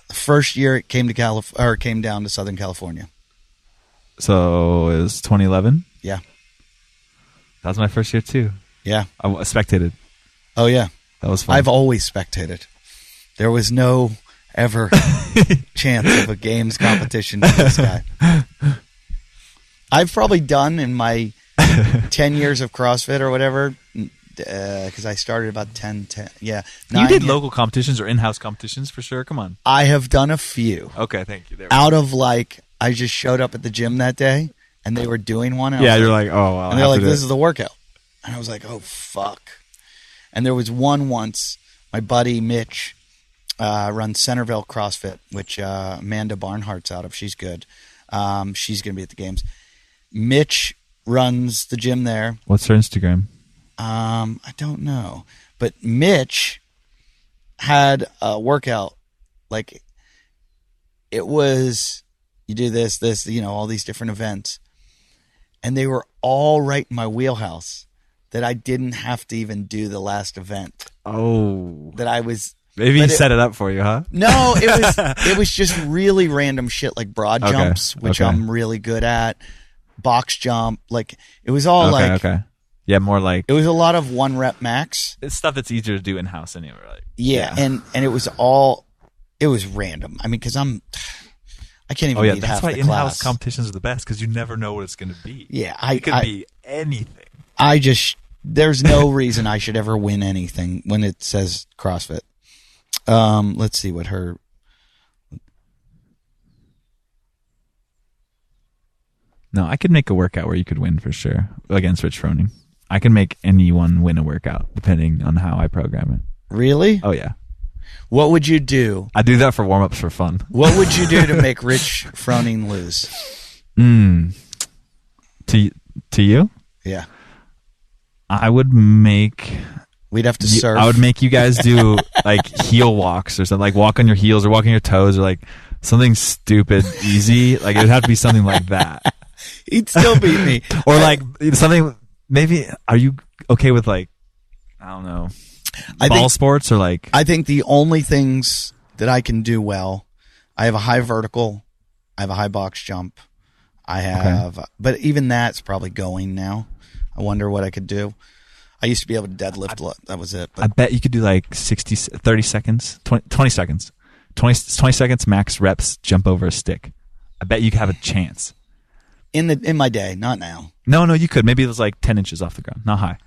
The first year it came to came down to Southern California. So it was 2011? Yeah. That was my first year too. Yeah. I spectated. Oh yeah. That was fun. I've always spectated. There was no ever chance of a Games competition with this guy. I've probably done in my 10 years of CrossFit or whatever, because I started about 10, yeah. You did local competitions or in-house competitions for sure? Come on. I have done a few. Okay, thank you. Out of I just showed up at the gym that day and they were doing one. Yeah, you're like, oh, wow. And they're like, this is the workout. And I was like, oh, fuck. And there was one once, my buddy Mitch runs Centerville CrossFit, which Amanda Barnhart's out of. She's good. She's going to be at the games. Mitch runs the gym there. What's her Instagram? I don't know. But Mitch had a workout. Like, it was, you do this, all these different events. And they were all right in my wheelhouse that I didn't have to even do the last event. Oh. That I was... Maybe he set it up for you, huh? No, it was just really random shit like broad jumps, which I'm really good at. Box jump, like it was all yeah, more like it was a lot of 1 rep max. It's stuff that's easier to do in house anyway. Like, yeah, and it was random. I mean, because I can't even. That's half why the in-house class. competitions are the best because you never know what it's going to be. Yeah, it could be anything. There's no reason I should ever win anything when it says CrossFit. Let's see what her. No, I could make a workout where you could win for sure against Rich Froning. I can make anyone win a workout depending on how I program it. Really? Oh yeah. What would you do? I do that for warm-ups for fun. What would you do to make Rich Froning lose? To you? Yeah. I would make... We'd have to surf. I would make you guys do like heel walks or something, like walk on your heels or walk on your toes or like something stupid, easy. Like it would have to be something like that. He'd still beat me. Or like something, maybe, are you okay with like, I don't know, ball sports or like? I think the only things that I can do well, I have a high vertical, I have a high box jump, I have, but even that's probably going now. I wonder what I could do. I used to be able to deadlift a lot. That was it. But I bet you could do like 30 seconds, 20 seconds. 20 seconds max reps, jump over a stick. I bet you could have a chance. In my day, not now. No, you could. Maybe it was like 10 inches off the ground, not high.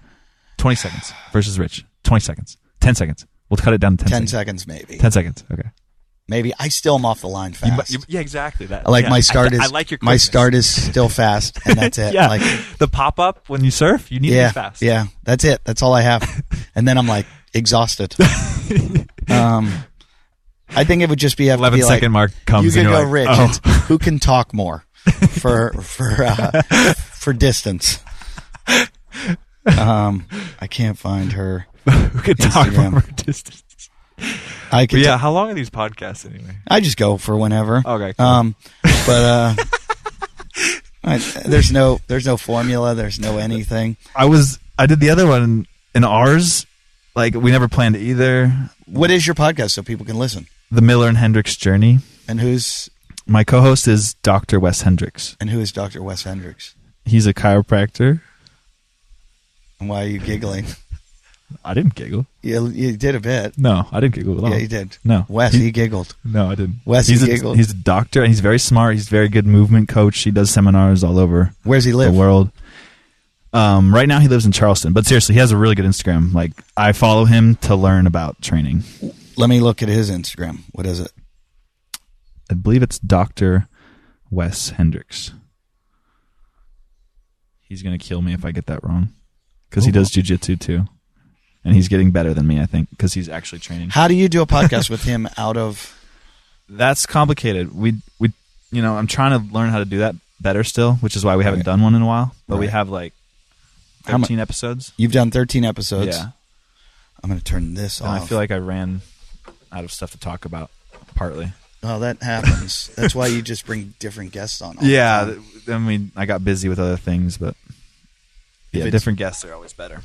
20 seconds versus Rich. 20 seconds. 10 seconds. We'll cut it down to 10 seconds. 10 seconds maybe. 10 seconds, okay. Maybe. I still am off the line fast. Yeah, exactly. That. My start is. I like your quickness. My start is still fast, and that's it. Yeah. Like the pop up when you surf, you need to be fast. Yeah, that's it. That's all I have, and then I'm like exhausted. I think it would just be 11-second mark comes. You could go like, Rich. Oh. Who can talk more for distance? I can't find her. Who can talk more for distance? How long are these podcasts anyway? I just go for whenever. Okay. Cool. But there's no formula. There's no anything. I did the other one in ours. Like we never planned it either. What is your podcast so people can listen? The Miller and Hendricks Journey. And who's my co-host is Dr. Wes Hendricks. And who is Dr. Wes Hendricks? He's a chiropractor. And why are you giggling? I didn't giggle. You did a bit. No, I didn't giggle at all. Yeah, you did. No. Wes, he giggled. No, I didn't. Wes, he giggled. He's a doctor, and he's very smart. He's a very good movement coach. He does seminars all over Where's he live? the world. Right now he lives in Charleston. But seriously, he has a really good Instagram. Like, I follow him to learn about training. Let me look at his Instagram. What is it? I believe it's Dr. Wes Hendricks. He's going to kill me if I get that wrong. Because he does jiu-jitsu too. And he's getting better than me, I think, because he's actually training. How do you do a podcast with him out of... That's complicated. I'm trying to learn how to do that better still, which is why we haven't done one in a while. But we have like 13 episodes. You've done 13 episodes? Yeah. I'm going to turn this off. I feel like I ran out of stuff to talk about, partly. Oh, that happens. That's why you just bring different guests on. I got busy with other things, but different guests are always better.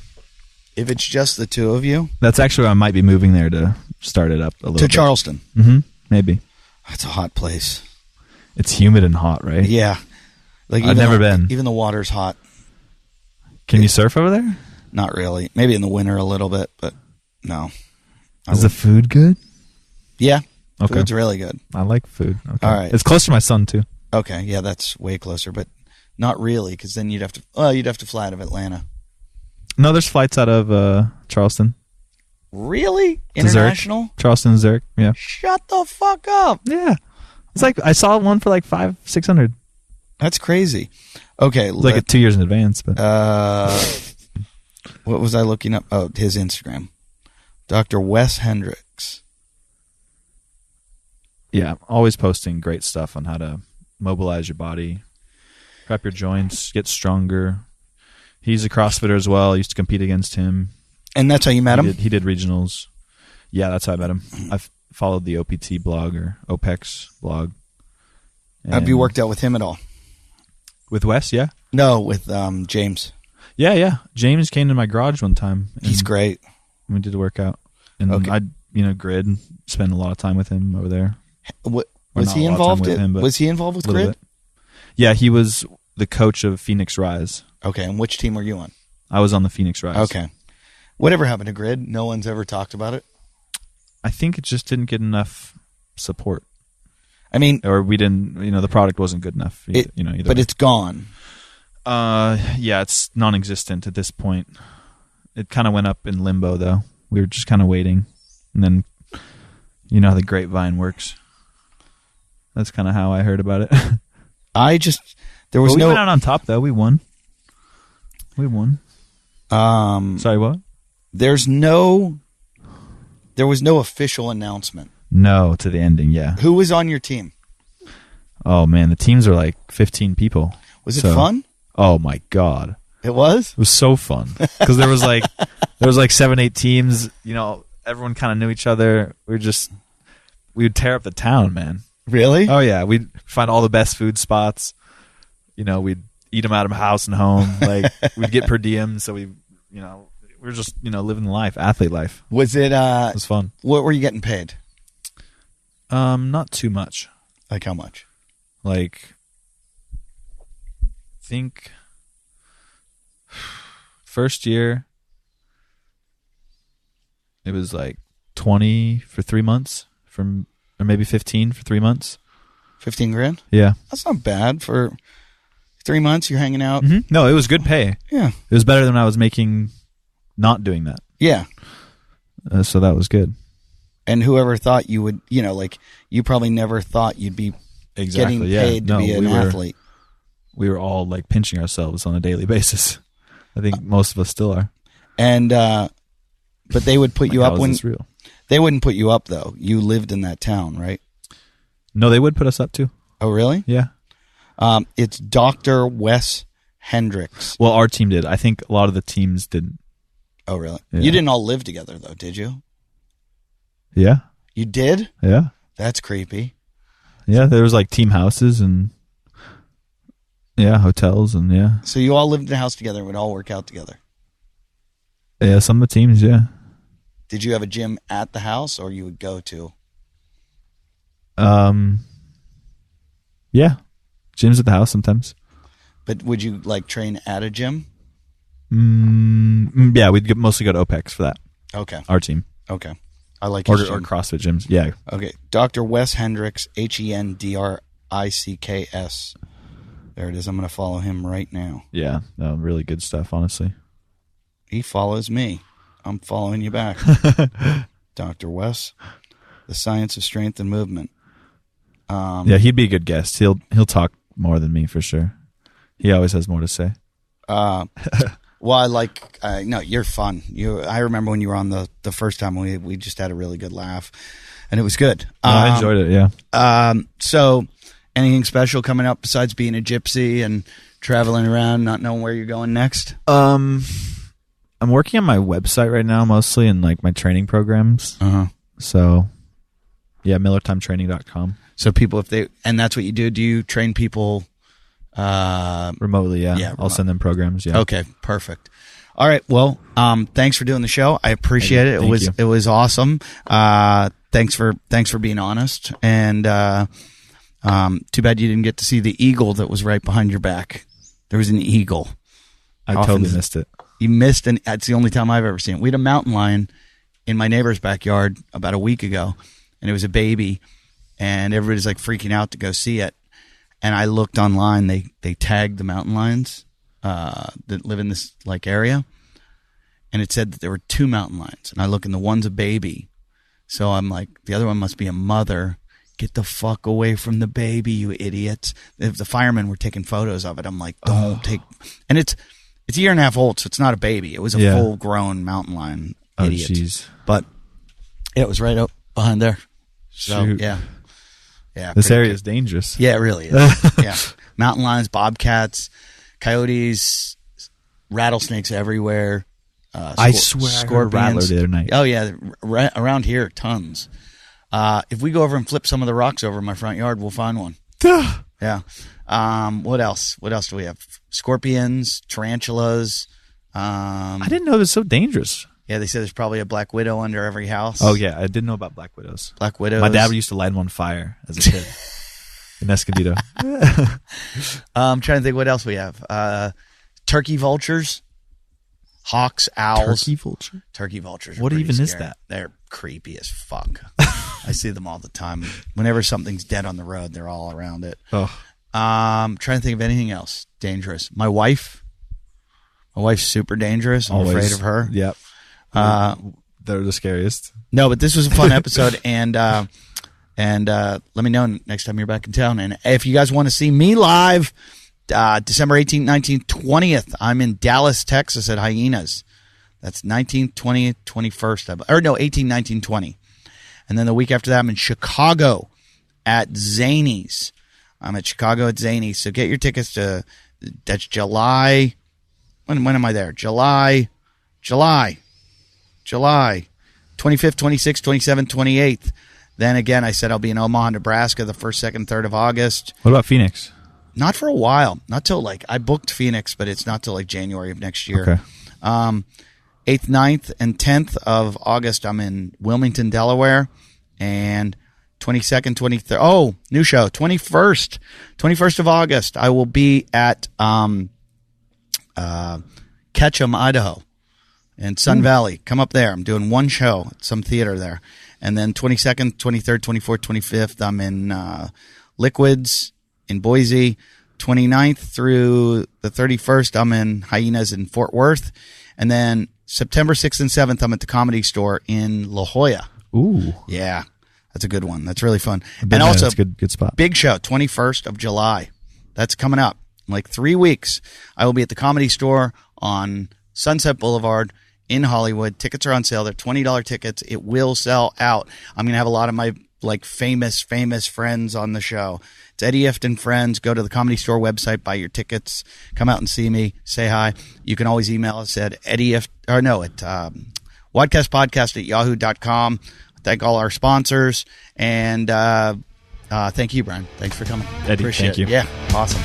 If it's just the two of you? That's actually why I might be moving there to start it up a little bit. To Charleston? Mm-hmm. Maybe. That's a hot place. It's humid and hot, right? Yeah. Like I've never been. Even the water's hot. Can you surf over there? Not really. Maybe in the winter a little bit, but no. Is the food good? Yeah. Okay. Food's really good. I like food. Okay. All right. It's close to my son, too. Okay. Yeah, that's way closer, but not really, because then you'd have to fly out of Atlanta. No, there's flights out of Charleston. Really? International? Zurich. Charleston, Zurich. Yeah. Shut the fuck up. Yeah. It's like I saw one for like $500-$600. That's crazy. Okay. Like 2 years in advance, but what What was I looking up? Oh, his Instagram. Dr. Wes Hendricks. Yeah, always posting great stuff on how to mobilize your body, prep your joints, get stronger. He's a CrossFitter as well. I used to compete against him. And that's how you met him? He did regionals. Yeah, that's how I met him. I followed the OPT blog or OPEX blog. Have you worked out with him at all? With Wes, yeah. No, with James. Yeah. James came to my garage one time. He's great. We did a workout. And Okay. I grid, spend a lot of time with him over there. Was he involved? Was he involved with grid? Bit. Yeah, he was the coach of Phoenix Rise. Okay, and which team were you on? I was on the Phoenix Rise. Okay. Whatever happened to grid? No one's ever talked about it? I think it just didn't get enough support. I mean... Or we didn't, the product wasn't good enough. Either but way. it's gone. Yeah, it's non-existent at this point. It kind of went up in limbo, though. We were just kind of waiting. And then, you know how the grapevine works. That's kind of how I heard about it. There was we went out on top, though. We won. Sorry, what? There was no official announcement. No, to the ending, yeah. Who was on your team? Oh, man, the teams are like 15 people. Was it fun? Oh, my God. It was? It was so fun. Because there was like 7-8 teams. Everyone kind of knew each other. We would tear up the town, man. Really? Oh, yeah. We'd find all the best food spots. We'd eat them out of house and home. Like, we'd get per diem. So we were just, living the life, athlete life. Was it? It was fun. What were you getting paid? Not too much. Like how much? Like, I think first year it was like 20 for 3 months, or maybe 15 for 3 months. 15 grand? Yeah. That's not bad for 3 months. You're hanging out. Mm-hmm. No, it was good pay. Yeah. It was better than I was making not doing that. Yeah. So that was good. And whoever thought you would, you probably never thought you'd be getting paid to be an athlete. We were all like pinching ourselves on a daily basis. I think most of us still are. And, but they would put you up when real? They wouldn't put you up though. You lived in that town, right? No, they would put us up too. Oh, really? Yeah. It's Dr. Wes Hendricks. Well, our team did. I think a lot of the teams didn't. Oh, really? Yeah. You didn't all live together though, did you? Yeah. You did? Yeah. That's creepy. Yeah, there was like team houses and hotels and yeah. So you all lived in a house together and would all work out together? Yeah, some of the teams, yeah. Did you have a gym at the house or you would go to? Yeah. Gyms at the house sometimes. But would you like train at a gym? Yeah, we'd mostly go to OPEX for that. Okay. Our team. Okay. I like or his gym. CrossFit gyms. Yeah. Okay. Dr. Wes Hendricks, Hendricks. There it is. I'm going to follow him right now. Yeah. No, really good stuff, honestly. He follows me. I'm following you back. Dr. Wes, the science of strength and movement. Yeah, he'd be a good guest. He'll talk more than me for sure. He always has more to say. Well, no, you're fun. I remember when you were on the first time we just had a really good laugh, and it was good. I enjoyed it. Yeah. So, anything special coming up besides being a gypsy and traveling around, not knowing where you're going next? I'm working on my website right now, mostly, and like my training programs. So, yeah, millertimetraining.com. So people, and that's what you do. Do you train people? Remotely, yeah. I'll send them programs. Yeah. Okay, perfect. All right. Well, thanks for doing the show. I appreciate it. It was awesome. Thanks for being honest. And too bad you didn't get to see the eagle that was right behind your back. There was an eagle. I totally missed it. You missed, and that's the only time I've ever seen it. We had a mountain lion in my neighbor's backyard about a week ago, and it was a baby, and everybody's like freaking out to go see it. And I looked online. They tagged the mountain lions that live in this like area, and it said that there were 2 mountain lions. And I look, and the one's a baby. So I'm like, the other one must be a mother. Get the fuck away from the baby, you idiots! If the firemen were taking photos of it, I'm like, don't take. And It's a year and a half old, so it's not a baby. It was a Yeah. full-grown mountain lion. Oh, Idiot. jeez. But it was right up behind there. So, Shoot. yeah. This pretty area good. is dangerous. Yeah, it really is. Yeah. Mountain lions, bobcats, coyotes, rattlesnakes everywhere. I swear I heard a rattler the other night. Oh, yeah. Around here, tons. If we go over and flip some of the rocks over in my front yard, we'll find one. Yeah. What else? What else do we have? Scorpions, tarantulas. I didn't know it was so dangerous. Yeah, they say there's probably a black widow under every house. Oh, yeah. I didn't know about black widows. Black widows. My dad used to light them on fire as a kid in Escondido. I'm trying to think what else we have. Turkey vultures, hawks, owls. Turkey vultures. Are What pretty even is scary. that? They're creepy as fuck. I see them all the time. Whenever something's dead on the road, they're all around it. Oh. Trying to think of anything else dangerous. My wife's super dangerous. I'm Always. afraid of her. Yep. They're the scariest. No, but this was a fun episode, and let me know next time you're back in town. And if you guys want to see me live, December 18th, 19th, 20th, I'm in Dallas, Texas at Hyenas. That's 19th, 20th, 21st. Or no, 18, 19, 20. And then the week after that, I'm in Chicago at Zany's. I'm at Chicago at Zany's. So get your tickets to, that's July. When am I there? July 25th, 26th, 27th, 28th. Then again, I said I'll be in Omaha, Nebraska the 1st, 2nd, 3rd of August. What about Phoenix? Not for a while. Not till I booked Phoenix, but it's not till January of next year. Okay. 8th, 9th, and 10th of August, I'm in Wilmington, Delaware. And 22nd, 23rd. Oh, new show. 21st of August, I will be at Ketchum, Idaho. And Sun Valley. Come up there. I'm doing one show at some theater there. And then 22nd, 23rd, 24th, 25th, I'm in Liquids in Boise. 29th through the 31st, I'm in Hyenas in Fort Worth. And then September 6th and 7th, I'm at the Comedy Store in La Jolla. Ooh. Yeah, that's a good one. That's really fun. And also, that's a good spot. big show, 21st of July. That's coming up in 3 weeks. I will be at the Comedy Store on Sunset Boulevard in Hollywood. Tickets are on sale. They're $20 tickets. It will sell out. I'm going to have a lot of my famous friends on the show. It's Eddie Ift and Friends. Go to the Comedy Store website, buy your tickets, come out and see me, say hi. You can always email us at wadcastpodcast@yahoo.com. Thank all our sponsors. And thank you, Bryan. Thanks for coming. Eddie, Appreciate thank you. it. Yeah, awesome.